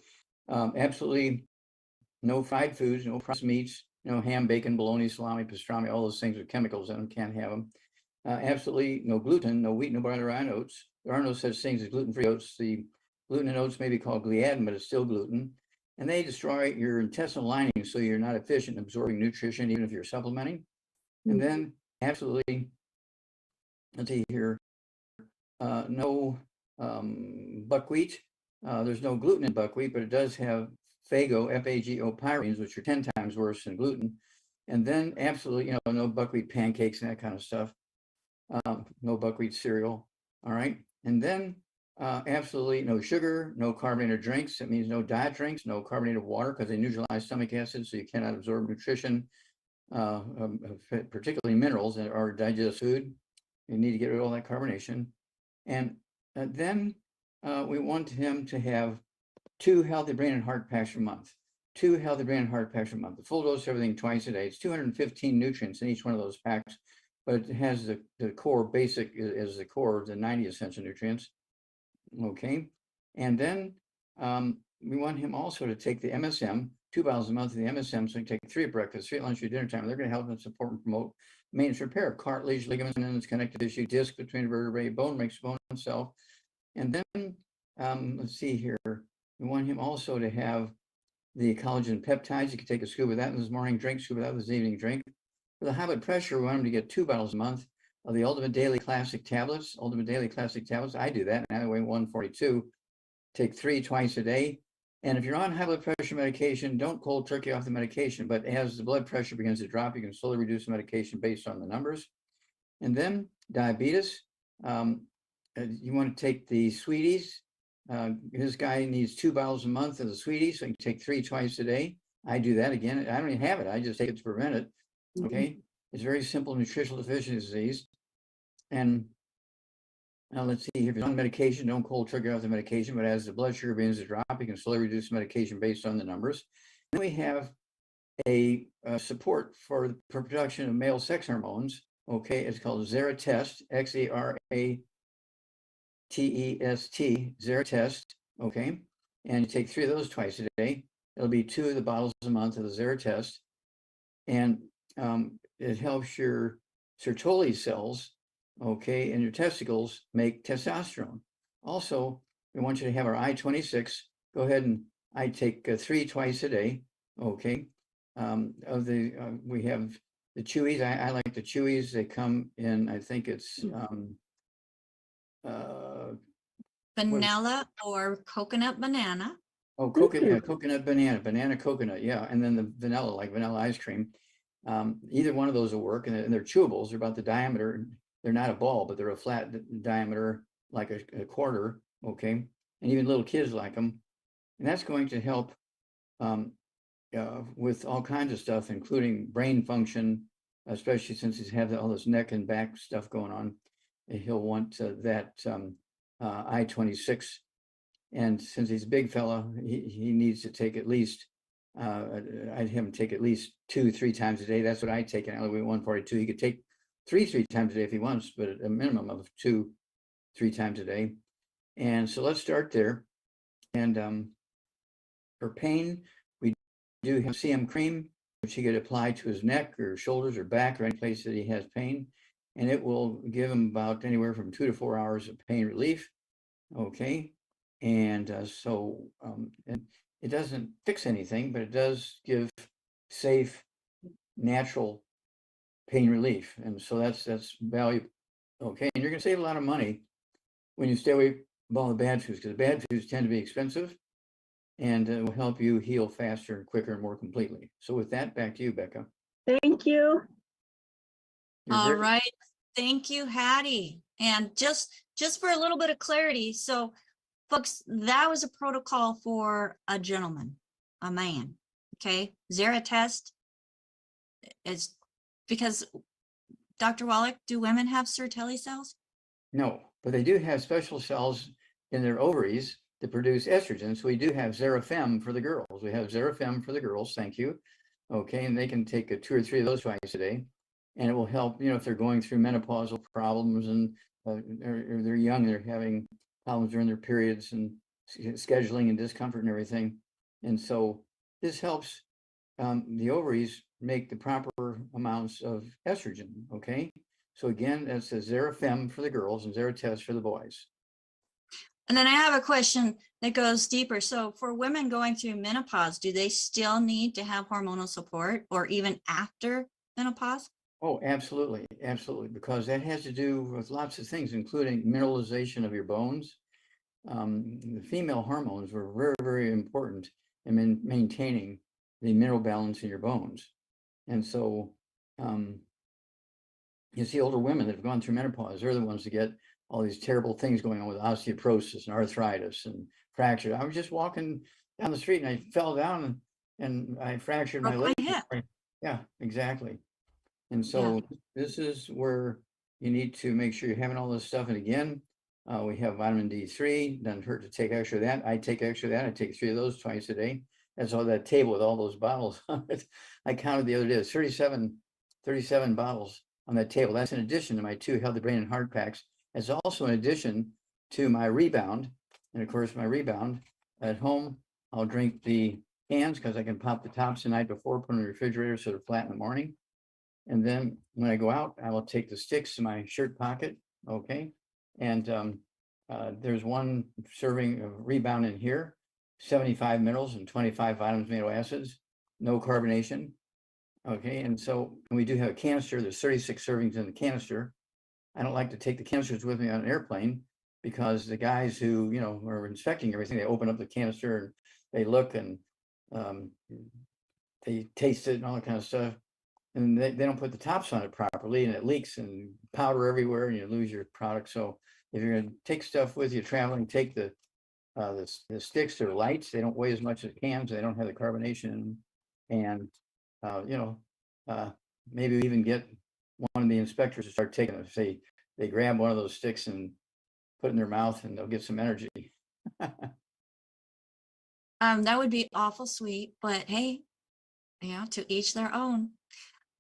[SPEAKER 2] Absolutely no fried foods, no processed meats, no ham, bacon, bologna, salami, pastrami, all those things with chemicals in them, can't have them. Absolutely no gluten, no wheat, no barley, or oats. There are no such things as gluten-free oats. The gluten in oats may be called gliadin, but it's still gluten. And they destroy your intestinal lining, so you're not efficient in absorbing nutrition, even if you're supplementing. And then absolutely, let's see here, no buckwheat. There's no gluten in buckwheat, but it does have Fago, F-A-G-O pyrines, which are 10 times worse than gluten. And then absolutely, no buckwheat pancakes and that kind of stuff. No buckwheat cereal. All right. And then absolutely no sugar, no carbonated drinks. It means no diet drinks, no carbonated water, because they neutralize stomach acid, so you cannot absorb nutrition, particularly minerals that are digest food. You need to get rid of all that carbonation. And then we want him to have 2 healthy brain and heart packs a month. 2 healthy brain and heart packs a month. The full dose of everything twice a day. It's 215 nutrients in each one of those packs, but it has the core basic as the core of the 90 essential nutrients. Okay. And then we want him also to take the MSM, 2 bottles a month of the MSM. So he can take 3 at breakfast, 3 at lunch, 3 at dinner time. They're going to help him support and promote maintenance repair of cartilage, ligaments, tendons, connective tissue, disc between vertebrae, bone makes bone itself. And then let's see here. We want him also to have the collagen peptides. You can take a scoop of that in his morning drink, scoop of that with his evening drink. For the high blood pressure, we want him to get 2 bottles a month of the Ultimate Daily Classic tablets. Ultimate Daily Classic tablets. I do that, and I weigh 142. Take 3 twice a day. And if you're on high blood pressure medication, don't cold turkey off the medication. But as the blood pressure begins to drop, you can slowly reduce the medication based on the numbers. And then diabetes. You want to take the sweeties. His guy needs 2 bottles a month of the sweeties, so you can take 3 twice a day. I do that again. I don't even have it. I just take it to prevent it. Okay. It's very simple nutritional deficiency disease. And now let's see, if you're on medication, don't cold turkey off the medication, but as the blood sugar begins to drop, you can slowly reduce medication based on the numbers. Then we have a support for the production of male sex hormones. Okay, it's called Zeratest, Xaratest, Zeratest. Okay, and you take 3 of those twice a day. It'll be 2 of the bottles a month of the Zeratest, and it helps your Sertoli cells, okay, and your testicles make testosterone. Also, we want you to have our I-26. Go ahead and I take 3 twice a day. Okay, we have the chewies. I like the chewies. They come in, I think it's
[SPEAKER 1] Vanilla or coconut banana.
[SPEAKER 2] Oh, coconut banana coconut, yeah, and then the vanilla, like vanilla ice cream. Either one of those will work, and they're chewables. They're about the diameter. They're not a ball, but they're a flat diameter, like a quarter. Okay, and even little kids like them, and that's going to help with all kinds of stuff, including brain function, especially since he's had all this neck and back stuff going on. He'll want that I-26. And since he's a big fella, he needs to take at least, I'd have him take at least 2-3 times a day. That's what I take, and I weigh 142. He could take 3 times a day if he wants, but at a minimum of 2-3 times a day. And so let's start there. And for pain, we do have CM cream, which he could apply to his neck or shoulders or back or any place that he has pain. And it will give him about anywhere from 2 to 4 hours of pain relief. Okay. And and it doesn't fix anything, but it does give safe, natural pain relief. And so that's valuable. Okay. And you're going to save a lot of money when you stay away from all the bad foods, because bad foods tend to be expensive, and it will help you heal faster and quicker and more completely. So with that, back to you, Becca.
[SPEAKER 3] Thank you.
[SPEAKER 1] All right. Thank you, Hattie. And just for a little bit of clarity, so folks, that was a protocol for a gentleman, a man. Okay. Zeratest is because Dr. Wallach, do women have Sertoli cells?
[SPEAKER 2] No, but they do have special cells in their ovaries that produce estrogen. So we do have Zerafem for the girls. We have Zerafem for the girls. Thank you. Okay. And they can take 2 or 3 of those twice a day. And it will help, if they're going through menopausal problems and or they're young, they're having problems during their periods and scheduling and discomfort and everything. And so this helps the ovaries make the proper amounts of estrogen. Okay. So again, that's a Zerafem for the girls and Zeratest for the boys.
[SPEAKER 1] And then I have a question that goes deeper. So for women going through menopause, do they still need to have hormonal support or even after menopause?
[SPEAKER 2] Oh, absolutely. Absolutely. Because that has to do with lots of things, including mineralization of your bones. The female hormones were very, very important in maintaining the mineral balance in your bones. And so you see older women that have gone through menopause, they're the ones that get all these terrible things going on with osteoporosis and arthritis and fracture. I was just walking down the street and I fell down and I fractured my leg. Yeah, exactly. And so this is where you need to make sure you're having all this stuff. And again, we have vitamin D3. Doesn't hurt to take extra of that. I take extra of that. I take 3 of those twice a day. That's all that table with all those bottles on it. I counted the other day. It's 37 bottles on that table. That's in addition to my 2 healthy brain and heart packs. It's also in addition to my Rebound. And of course, my Rebound at home, I'll drink the cans because I can pop the tops the night before, put them in the refrigerator so they're flat in the morning. And then when I go out, I will take the sticks in my shirt pocket, okay? And there's one serving of Rebound in here, 75 minerals and 25 vitamins, amino acids, no carbonation, okay? And so we do have a canister, there's 36 servings in the canister. I don't like to take the canisters with me on an airplane because the guys who, you know, are inspecting everything, they open up the canister and they look and they taste it and all that kind of stuff. And they don't put the tops on it properly and it leaks and powder everywhere and you lose your product. So if you're going to take stuff with you traveling, take the sticks. They're lights. They don't weigh as much as cans. They don't have the carbonation in them. And, you know, maybe even get one of the inspectors to start taking it. Say they grab one of those sticks and put it in their mouth and they'll get some energy.
[SPEAKER 1] That would be awful sweet, but hey, you know, to each their own.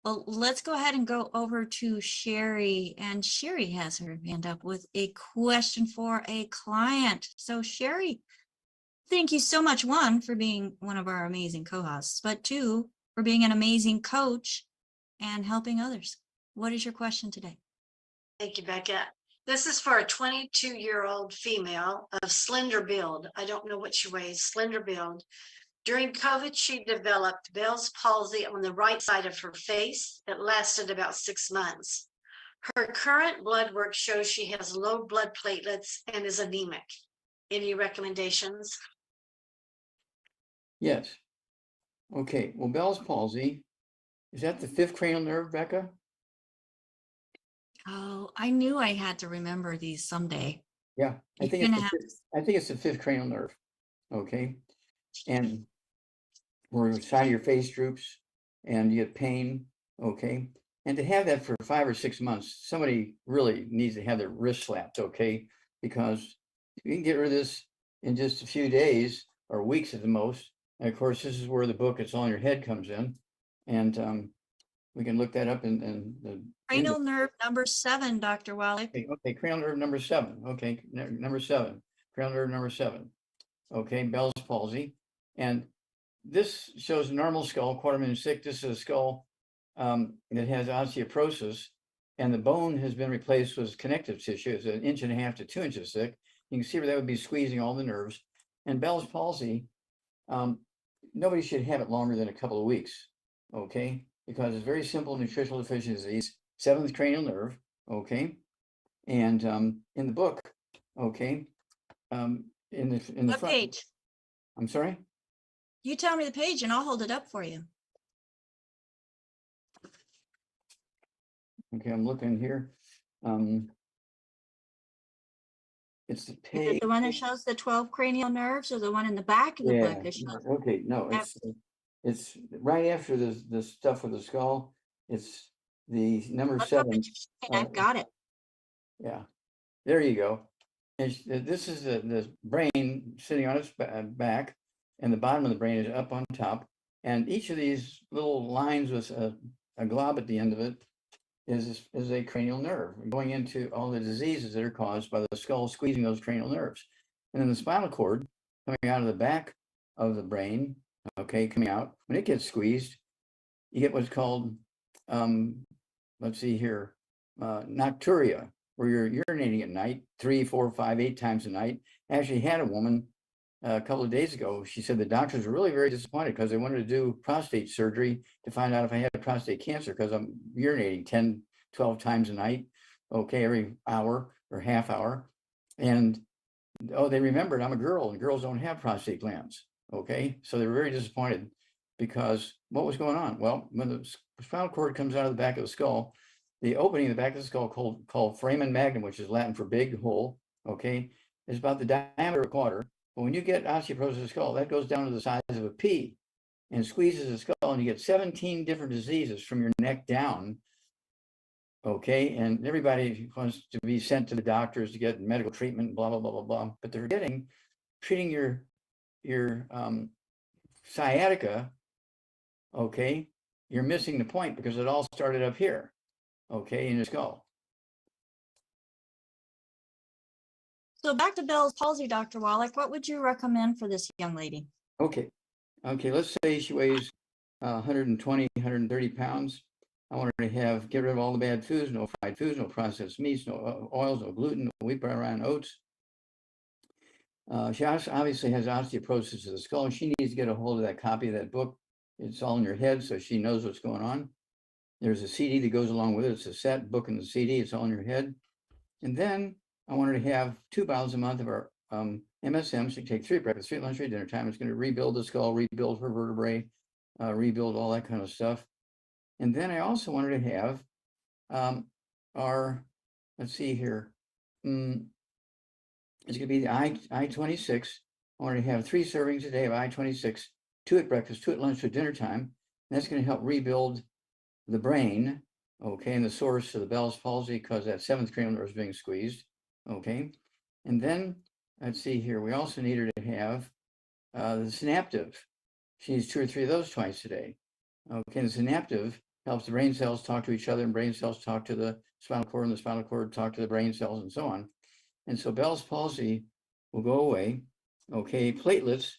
[SPEAKER 1] Well, let's go ahead and go over to Sherry, and Sherry has her hand up with a question for a client. So Sherry, thank you so much, one, for being one of our amazing co-hosts, but two, for being an amazing coach and helping others. What is your question today?
[SPEAKER 4] Thank you, Becca. This is for a 22-year-old female of slender build. I don't know what she weighs, slender build. During COVID, she developed Bell's palsy on the right side of her face. It lasted about 6 months. Her current blood work shows she has low blood platelets and is anemic. Any recommendations?
[SPEAKER 2] Yes. Okay. Well, Bell's palsy, is that the fifth cranial nerve, Becca?
[SPEAKER 1] Oh, I knew I had to remember these someday.
[SPEAKER 2] Yeah, I
[SPEAKER 1] You're
[SPEAKER 2] think
[SPEAKER 1] gonna have
[SPEAKER 2] it's the fifth cranial nerve. Okay. And where the side of your face droops and you get pain. Okay. And to have that for 5 or 6 months, somebody really needs to have their wrist slapped. Okay. Because you can get rid of this in just a few days or weeks at the most. And of course, this is where the book It's All in Your Head comes in. And we can look that up in the
[SPEAKER 1] cranial nerve number 7, Dr. Wallach.
[SPEAKER 2] Okay, cranial nerve number 7. Okay, number 7. Cranial nerve number 7. Okay, Bell's palsy. And this shows a normal skull, 1/4 thick. This is a skull that has osteoporosis, and the bone has been replaced with connective tissue. It's 1.5 inches to 2 inches thick. You can see where that would be squeezing all the nerves. And Bell's palsy, nobody should have it longer than a couple of weeks, okay? Because it's very simple nutritional deficiency disease, 7th cranial nerve, okay? And in the book, okay, in the
[SPEAKER 1] What
[SPEAKER 2] front,
[SPEAKER 1] page?
[SPEAKER 2] I'm sorry?
[SPEAKER 1] You tell me the page and I'll hold it up for you.
[SPEAKER 2] Okay, I'm looking here. It's the
[SPEAKER 1] Is
[SPEAKER 2] page.
[SPEAKER 1] it the one that shows the 12 cranial nerves or the one in the back of the book that shows?
[SPEAKER 2] Okay, no, it's right after the stuff with the skull. It's the number
[SPEAKER 1] Look up
[SPEAKER 2] 7.
[SPEAKER 1] at your screen. I've got it.
[SPEAKER 2] Yeah, there you go. And this is the brain sitting on its back, and the bottom of the brain is up on top. And each of these little lines with a glob at the end of it is a cranial nerve, going into all the diseases that are caused by the skull squeezing those cranial nerves. And then the spinal cord coming out of the back of the brain, okay, coming out, when it gets squeezed, you get what's called, let's see here, nocturia, where you're urinating at night 3, 4, 5, 8 times a night. I actually had a woman a couple of days ago. She said the doctors were really very disappointed because they wanted to do prostate surgery to find out if I had prostate cancer because I'm urinating 10, 12 times a night, okay, every hour or half hour. And oh, they remembered I'm a girl and girls don't have prostate glands, okay? So they were very disappointed because what was going on? Well, when the spinal cord comes out of the back of the skull, the opening in the back of the skull called foramen magnum, which is Latin for big hole, okay, is about the diameter of a quarter. But when you get osteoporosis of the skull, that goes down to the size of a pea and squeezes the skull, and you get 17 different diseases from your neck down, okay? And everybody wants to be sent to the doctors to get medical treatment, blah, blah, blah, blah, blah. But they're treating your sciatica, okay? You're missing the point because it all started up here, okay, in your skull.
[SPEAKER 1] So back to Bell's palsy, Dr. Wallach, what would you recommend for this young lady?
[SPEAKER 2] Okay. Okay, let's say she weighs 120, 130 pounds. I want her to get rid of all the bad foods, no fried foods, no processed meats, no oils, no gluten, no wheat, bran, oats. She obviously has osteoporosis of the skull. She needs to get a hold of that copy of that book. It's all in your head, so she knows what's going on. There's a CD that goes along with it. It's a set book and the CD. It's all in your head. And then I want her to have 2 bottles a month of our MSM. She can take 3 at breakfast, 3 at lunch, 3 at dinner time. It's going to rebuild the skull, rebuild her vertebrae, rebuild all that kind of stuff. And then I also want her to have let's see here. It's going to be the I-26. I want her to have 3 servings a day of I-26, 2 at breakfast, 2 at lunch, 2 at dinner time. And that's going to help rebuild the brain, okay, and the source of the Bell's palsy, because that 7th cranial nerve is being squeezed, okay. And then let's see here, we also need her to have the synaptive. She needs 2 or 3 of those twice a day. Okay, and the synaptive helps the brain cells talk to each other, and brain cells talk to the spinal cord, and the spinal cord talk to the brain cells, and so on. And so Bell's palsy will go away. Okay, platelets,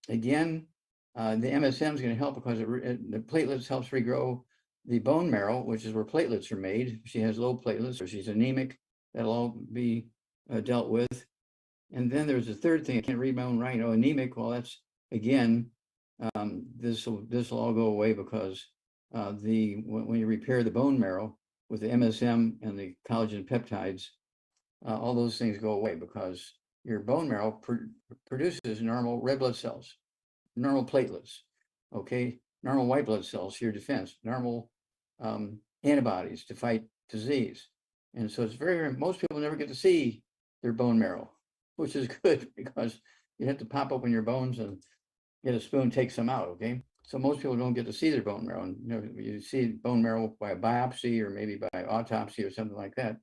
[SPEAKER 2] again, the MSM is going to help because the platelets helps regrow the bone marrow, which is where platelets are made. If she has low platelets or she's anemic, that'll all be dealt with. And then there's a third thing. I can't read my own writing. Oh, anemic. Well, that's again, this will all go away because when you repair the bone marrow with the MSM and the collagen peptides, all those things go away because your bone marrow produces normal red blood cells, normal platelets, okay, normal white blood cells for your defense, normal antibodies to fight disease. And so it's most people never get to see their bone marrow, which is good because you have to pop open your bones and get a spoon, take some out, okay? So most people don't get to see their bone marrow. And you see bone marrow by a biopsy or maybe by autopsy or something like that.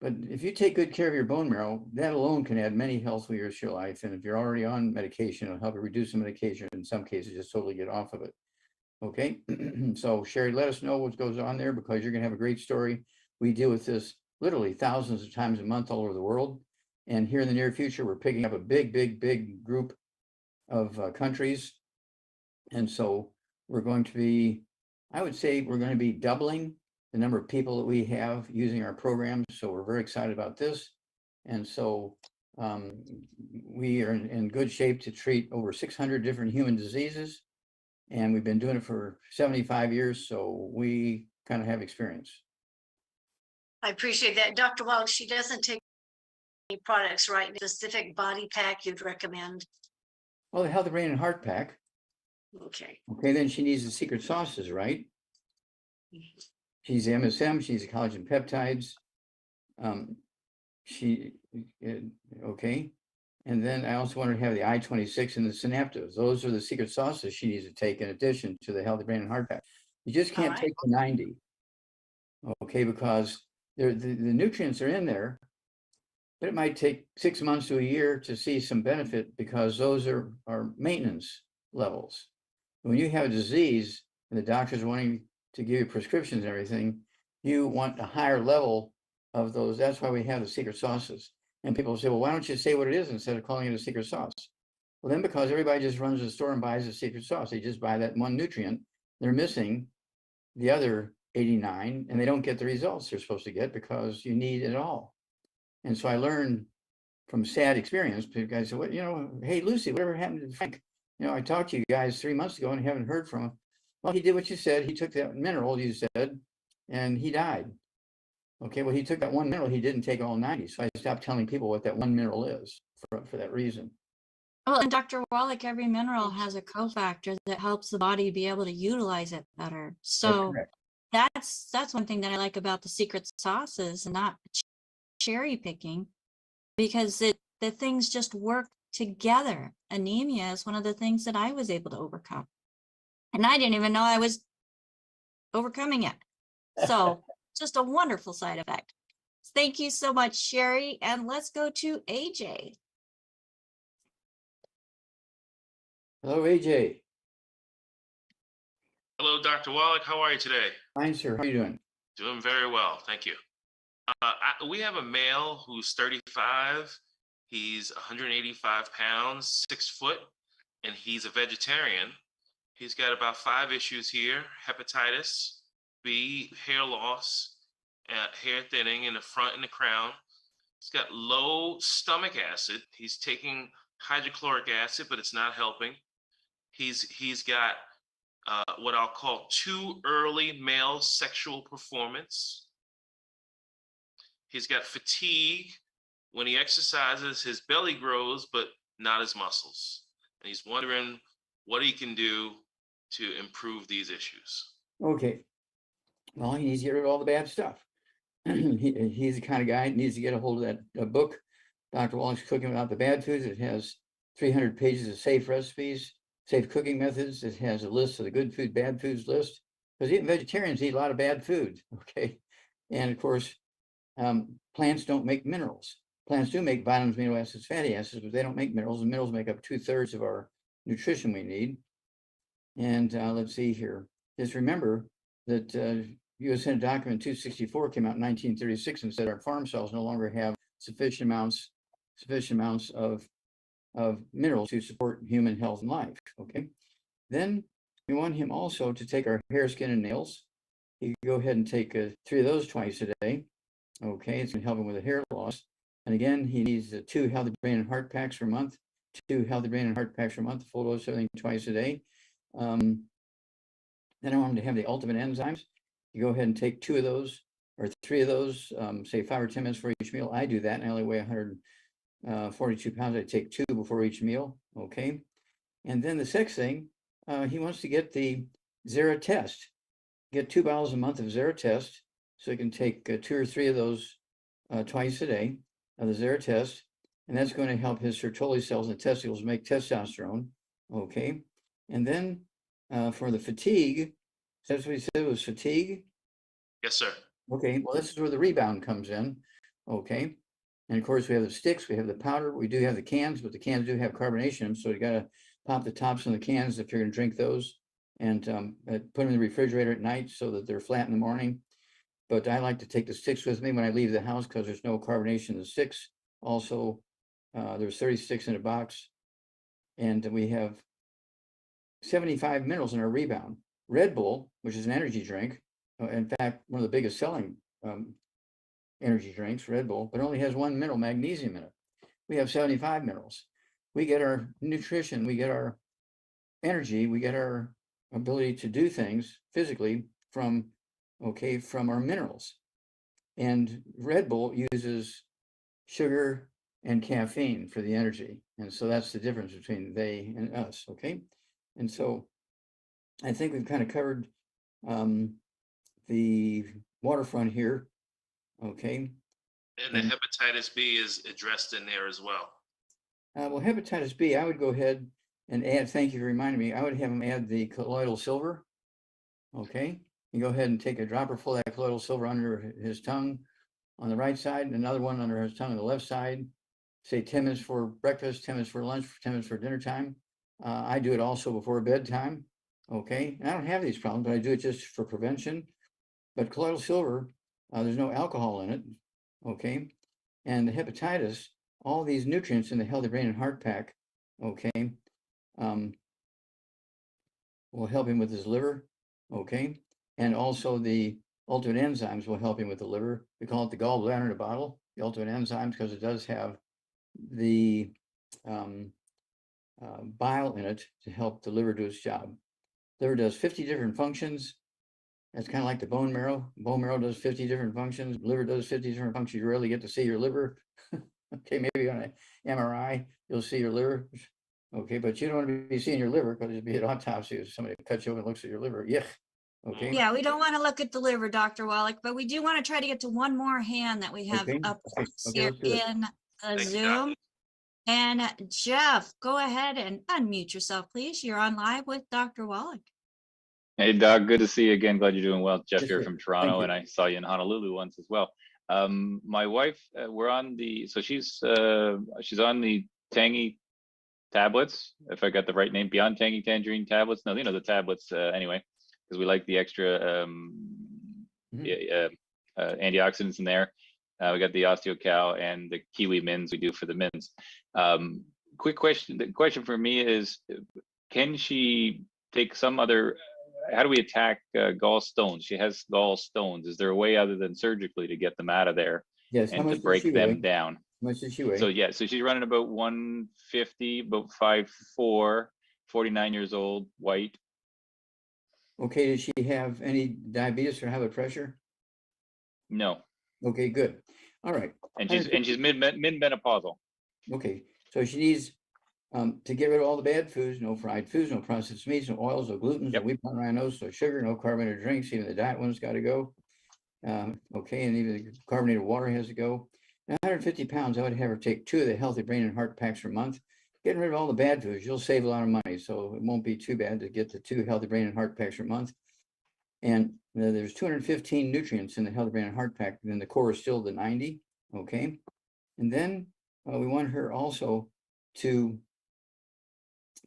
[SPEAKER 2] But if you take good care of your bone marrow, that alone can add many healthy years to your life. And if you're already on medication, it'll help you reduce the medication. In some cases, just totally get off of it. Okay. So Sherry, let us know what goes on there because you're going to have a great story. We deal with this literally thousands of times a month all over the world. And here in the near future, we're picking up a big group of countries. And so we're going to be, I would say we're going to be doubling the number of people that we have using our programs. So we're very excited about this. And so we are in good shape to treat over 600 different human diseases. And we've been doing it for 75 years. So we kind of have experience.
[SPEAKER 4] I appreciate that. Dr. Wallach, she doesn't take any products, right? Specific body pack you'd recommend?
[SPEAKER 2] Well, the Healthy Brain and Heart Pack.
[SPEAKER 4] Okay.
[SPEAKER 2] Okay, then she needs the secret sauces, right? She's the MSM, she's the collagen peptides. Okay. And then I also want her to have the I-26 and the synaptives. Those are the secret sauces she needs to take in addition to the Healthy Brain and Heart Pack. You just can't take the 90. Okay, because the nutrients are in there, but it might take 6 months to a year to see some benefit because those are maintenance levels. When you have a disease and the doctor's wanting to give you prescriptions and everything, you want a higher level of those. That's why we have the secret sauces. And people say, well, why don't you say what it is instead of calling it a secret sauce? Well, then because everybody just runs to the store and buys a secret sauce. They just buy that one nutrient. They're missing the other 89 and they don't get the results they're supposed to get because you need it all. And so I learned from sad experience, guys said, well, hey, Lucy, whatever happened to Frank? I talked to you guys 3 months ago and haven't heard from him. Well, he did what you said. He took that mineral you said, and he died. Okay, well, he took that one mineral. He didn't take all 90. So I stopped telling people what that one mineral is for that reason.
[SPEAKER 1] Well, and Dr. Wallach, every mineral has a cofactor that helps the body be able to utilize it better. So that's one thing that I like about the secret sauces and not cherry picking, because the things just work together. Anemia is one of the things that I was able to overcome. And I didn't even know I was overcoming it. So just a wonderful side effect. Thank you so much, Sherry. And let's go to AJ.
[SPEAKER 2] Hello, AJ.
[SPEAKER 5] Hello, Dr. Wallach. How are you today?
[SPEAKER 2] Fine, sir. How are you doing?
[SPEAKER 5] Doing very well. Thank you. We have a male who's 35. He's 185 pounds, 6 foot, and he's a vegetarian. He's got about 5 issues here: hepatitis B, hair loss, hair thinning in the front and the crown. He's got low stomach acid. He's taking hydrochloric acid, but it's not helping. He's got what I'll call too early male sexual performance. He's got fatigue. When he exercises, his belly grows, but not his muscles. And he's wondering what he can do to improve these issues.
[SPEAKER 2] Okay. Well, he needs to get rid of all the bad stuff. He's the kind of guy that needs to get a hold of that book, Dr. Wallach's Cooking Without the Bad Foods. It has 300 pages of safe recipes, safe cooking methods. It has a list of the good food, bad foods list. Because even vegetarians eat a lot of bad food, okay? And of course, plants don't make minerals. Plants do make vitamins, amino acids, fatty acids, but they don't make minerals. And minerals make up 2/3 of our nutrition we need. And let's see here. Just remember that U.S. Senate Document 264 came out in 1936 and said our farm cells no longer have sufficient amounts of minerals to support human health and life. Okay. Then we want him also to take our hair, skin, and nails. He can go ahead and take 3 of those twice a day. Okay, it's going to help him with the hair loss. And again, he needs 2 healthy brain and heart packs per month. 2 healthy brain and heart packs per month, full dose, everything twice a day. Then I want him to have the ultimate enzymes. You go ahead and take 2 of those or 3 of those, say 5 or 10 minutes for each meal. I do that, and I only weigh 142 pounds. I take 2 before each meal. Okay. And then the 6th thing, he wants to get the Zera test. Get 2 bottles a month of Zera test. So he can take 2 or 3 of those twice a day of the Zera test. And that's going to help his Sertoli cells in the testicles make testosterone. Okay. And then for the fatigue, that's what he said was fatigue.
[SPEAKER 5] Yes, sir.
[SPEAKER 2] Okay. Well, this is where the rebound comes in. Okay. And of course, we have the sticks, we have the powder, we do have the cans, but the cans do have carbonation in them. So you got to pop the tops on the cans if you're going to drink those, and put them in the refrigerator at night so that they're flat in the morning. But I like to take the sticks with me when I leave the house because there's no carbonation in the sticks. Also, there's 30 sticks in a box, and we have 75 minerals in our rebound. Red Bull, which is an energy drink, in fact, one of the biggest selling energy drinks, Red Bull, but only has 1 mineral, magnesium, in it. We have 75 minerals. We get our nutrition, we get our energy, we get our ability to do things physically from our minerals. And Red Bull uses sugar and caffeine for the energy. And so that's the difference between they and us. Okay. And so I think we've kind of covered the waterfront here. Okay.
[SPEAKER 5] And the hepatitis B is addressed in there as well.
[SPEAKER 2] Well, hepatitis B, I would go ahead and add, thank you for reminding me, I would have him add the colloidal silver. Okay. You go ahead and take a dropper full of that colloidal silver under his tongue on the right side, and another one under his tongue on the left side. Say 10 minutes for breakfast, 10 minutes for lunch, 10 minutes for dinner time. I do it also before bedtime. Okay. And I don't have these problems, but I do it just for prevention. But colloidal silver, there's no alcohol in it. Okay. And the hepatitis, all these nutrients in the healthy brain and heart pack, okay, will help him with his liver. Okay. And also the ultimate enzymes will help him with the liver. We call it the gallbladder in a bottle, the ultimate enzymes, because it does have the bile in it to help the liver do its job. Liver does 50 different functions. It's kind of like the bone marrow. Bone marrow does 50 different functions. Liver does 50 different functions. You rarely get to see your liver. Okay, maybe on an MRI, you'll see your liver. Okay, but you don't want to be seeing your liver because it'd be an autopsy if somebody cuts you open and looks at your liver. Yeah. Okay.
[SPEAKER 1] Yeah, we don't want to look at the liver, Dr. Wallach, but we do want to try to get to one more hand that we have
[SPEAKER 2] Okay.
[SPEAKER 1] up
[SPEAKER 2] Okay,
[SPEAKER 1] here
[SPEAKER 2] let's do it.
[SPEAKER 1] in
[SPEAKER 5] Thank you,
[SPEAKER 1] Zoom.
[SPEAKER 5] Doctor.
[SPEAKER 1] And Jeff, go ahead and unmute yourself, please. You're on live with Dr. Wallach.
[SPEAKER 6] Hey, Doc, good to see you again. Glad you're doing well. Jeff
[SPEAKER 2] Yes,
[SPEAKER 6] here
[SPEAKER 2] sir.
[SPEAKER 6] from
[SPEAKER 2] Thank
[SPEAKER 6] Toronto,
[SPEAKER 2] you.
[SPEAKER 6] and I saw you in Honolulu once as well. My wife, we're on the, so she's on the Tangy tablets, if I got the right name, Beyond Tangy Tangerine tablets. No, the tablets anyway, because we like the extra antioxidants in there. We got the OsteoCal and the Kiwi Mins we do for the Mins. Quick question. The question for me is, can she take some other, how do we attack gallstones? She has gallstones. Is there a way other than surgically to get them out of there
[SPEAKER 2] Yes, how
[SPEAKER 6] and to
[SPEAKER 2] much does she
[SPEAKER 6] break them
[SPEAKER 2] weigh?
[SPEAKER 6] down?
[SPEAKER 2] How much does she weigh?
[SPEAKER 6] So yeah, so she's running about 150, about 5'4", 49 years old, white.
[SPEAKER 2] Okay, does she have any diabetes or high blood pressure?
[SPEAKER 6] No,
[SPEAKER 2] Okay, good. All right.
[SPEAKER 6] and she's mid-menopausal.
[SPEAKER 2] Okay, so she needs to get rid of all the bad foods, no fried foods, no processed meats, no oils, no gluten,
[SPEAKER 6] Yep.
[SPEAKER 2] no wheat, rhinos, no sugar, no carbonated drinks, even the diet ones got to go. Okay, and even the carbonated water has to go. Now, 150 pounds, I would have her take 2 of the healthy brain and heart packs per month. Getting rid of all the bad foods, you'll save a lot of money, so it won't be too bad to get the 2 healthy brain and heart packs per month. And there's 215 nutrients in the healthy brain and heart pack, and then the core is still the 90. Okay, and then we want her also to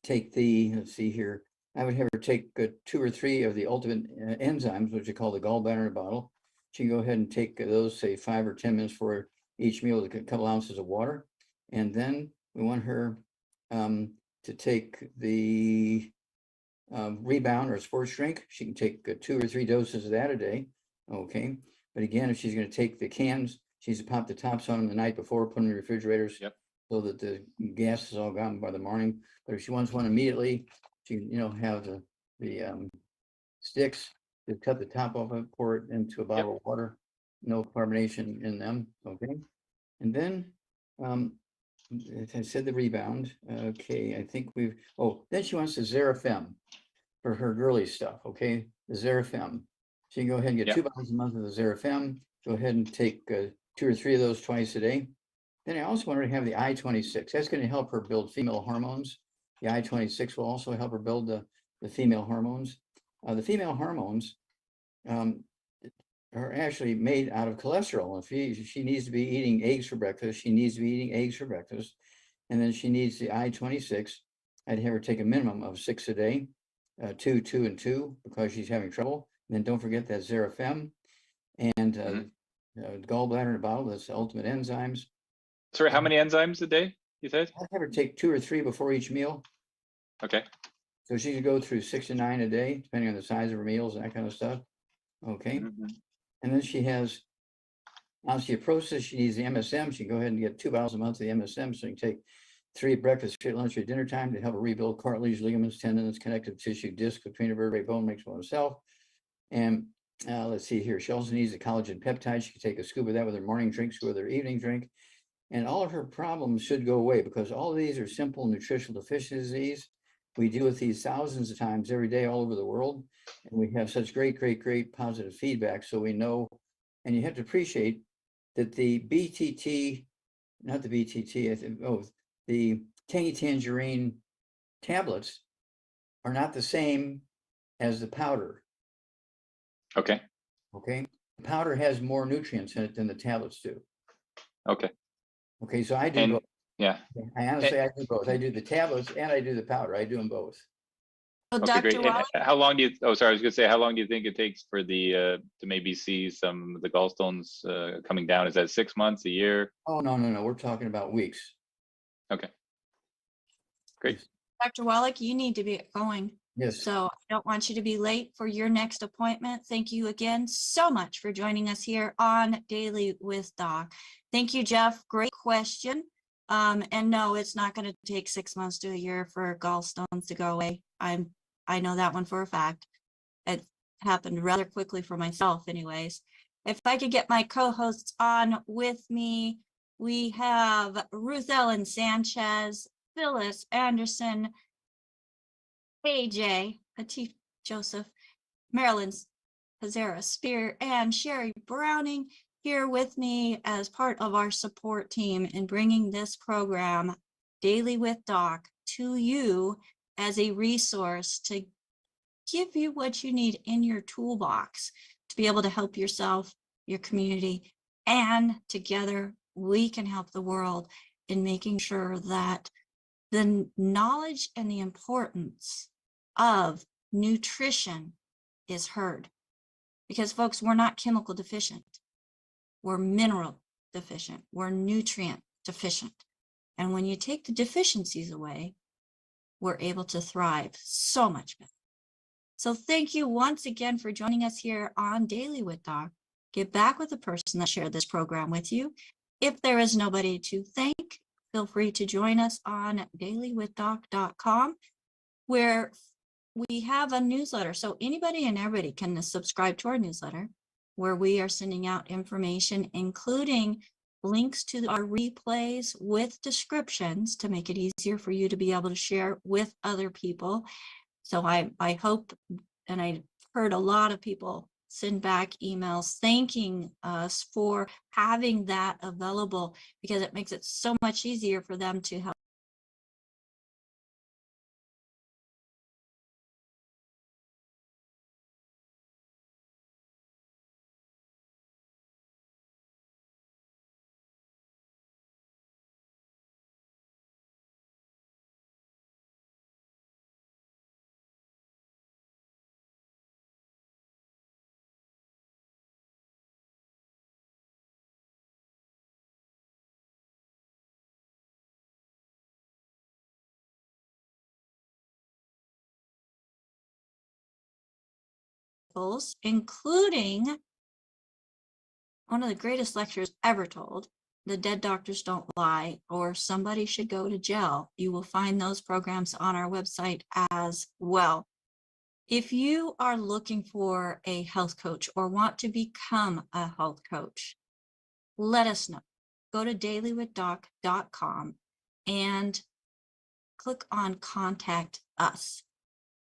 [SPEAKER 2] take the, let's see here, I would have her take 2 or 3 of the ultimate enzymes, which are called the gallbladder in a bottle. She can go ahead and take those, say 5 or 10 minutes for each meal with a couple ounces of water. And then we want her to take the Rebound or sports drink. She can take 2 or 3 doses of that a day. Okay. But again, if she's going to take the cans, she needs to pop the tops on them the night before, put them in the refrigerators.
[SPEAKER 6] Yep.
[SPEAKER 2] So that the gas is all gone by the morning. But if she wants one immediately, she can, have the sticks, to cut the top off it, pour it into a bottle of water, no carbonation in them. Okay. And then I said the Rebound. Okay, I think then she wants the Zerafem for her girly stuff. Okay, the Zerafem. So you can go ahead and get 2 bottles a month of the Zerafem. Go ahead and take 2 or 3 of those twice a day. Then I also want her to have the I-26. That's going to help her build female hormones. The I-26 will also help her build the female hormones. The female hormones are actually made out of cholesterol. If she needs to be eating eggs for breakfast, she needs to be eating eggs for breakfast. And then she needs the I-26. I'd have her take a minimum of 6 a day, 2, 2, and 2, because she's having trouble. And then don't forget that Zerafem and gallbladder in a bottle. That's the ultimate enzymes.
[SPEAKER 6] Sorry, how many enzymes a day, you said?
[SPEAKER 2] I'd have her take 2 or 3 before each meal.
[SPEAKER 6] Okay.
[SPEAKER 2] So she could go through 6 to 9 a day, depending on the size of her meals and that kind of stuff. Okay.
[SPEAKER 6] Mm-hmm.
[SPEAKER 2] And then she has osteoporosis. She needs the MSM. She can go ahead and get 2 bottles a month of the MSM. So you can take 3 at breakfast, 3 at lunch, 3 at dinner time to help her rebuild cartilage, ligaments, tendons, connective tissue, disc between her vertebrae bone, makes one herself. And let's see here. She also needs a collagen peptide. She can take a scoop of that with her morning drink, scoop with her evening drink. And all of her problems should go away because all of these are simple nutritional deficiencies. We deal with these thousands of times every day all over the world. And we have such great positive feedback. So we know, and you have to appreciate that the BTT, not the BTT, I think, the Tangy Tangerine tablets are not the same as the powder.
[SPEAKER 6] Okay.
[SPEAKER 2] Okay. The powder has more nutrients in it than the tablets do.
[SPEAKER 6] Okay.
[SPEAKER 2] Okay. So I do both.
[SPEAKER 6] Yeah.
[SPEAKER 2] I honestly, I do both. I do the tablets and I do the powder. I do them both.
[SPEAKER 1] So
[SPEAKER 6] Okay, great.
[SPEAKER 1] Dr.
[SPEAKER 6] And
[SPEAKER 1] Wallach,
[SPEAKER 6] how long do you, oh, sorry, I was gonna say, how long do you think it takes for the, to maybe see some of the gallstones coming down? Is that 6 months, a year?
[SPEAKER 2] Oh, no. We're talking about weeks.
[SPEAKER 6] Okay. Great.
[SPEAKER 1] Dr. Wallach, you need to be going.
[SPEAKER 2] Yes.
[SPEAKER 1] So I don't want you to be late for your next appointment. Thank you again so much for joining us here on Daily with Doc. Thank you, Jeff. Great question. And no, it's not going to take 6 months to a year for gallstones to go away. I know that one for a fact. It happened rather quickly for myself anyways. If I could get my co-hosts on with me, we have Ruth Ellen Sanchez, Phyllis Anderson, AJ, Atif Joseph, Marilyn Hazara Spear, and Sherry Browning here with me as part of our support team in bringing this program, Daily with Doc, to you as a resource to give you what you need in your toolbox to be able to help yourself, your community, and together we can help the world in making sure that the knowledge and the importance of nutrition is heard. Because folks, we're not chemical deficient. We're mineral deficient. We're nutrient deficient. And when you take the deficiencies away, we're able to thrive so much better. So thank you once again for joining us here on Daily with Doc. Get back with the person that shared this program with you. If there is nobody to thank, feel free to join us on DailywithDoc.com, where we have a newsletter. So anybody and everybody can subscribe to our newsletter, where we are sending out information, including links to our replays with descriptions to make it easier for you to be able to share with other people. So I hope, and I heard a lot of people send back emails thanking us for having that available, because it makes it so much easier for them to help. Including one of the greatest lectures ever told, The Dead Doctors Don't Lie, or Somebody Should Go to Jail. You will find those programs on our website as well. If you are looking for a health coach or want to become a health coach, let us know. Go to DailywithDoc.com and click on Contact Us.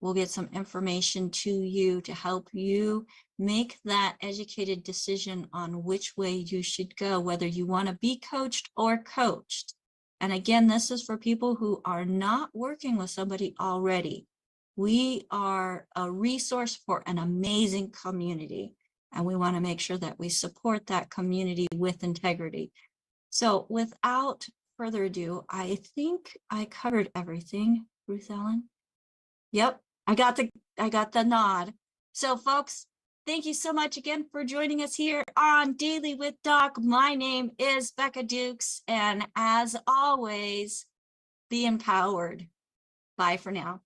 [SPEAKER 1] We'll get some information to you to help you make that educated decision on which way you should go, whether you want to be coached or coached. And again, this is for people who are not working with somebody already. We are a resource for an amazing community, and we want to make sure that we support that community with integrity. So without further ado, I think I covered everything, Ruth Ellen. Yep, I got the nod. So folks, thank you so much again for joining us here on Daily with Doc. My name is Becca Dukes, and as always, be empowered. Bye for now.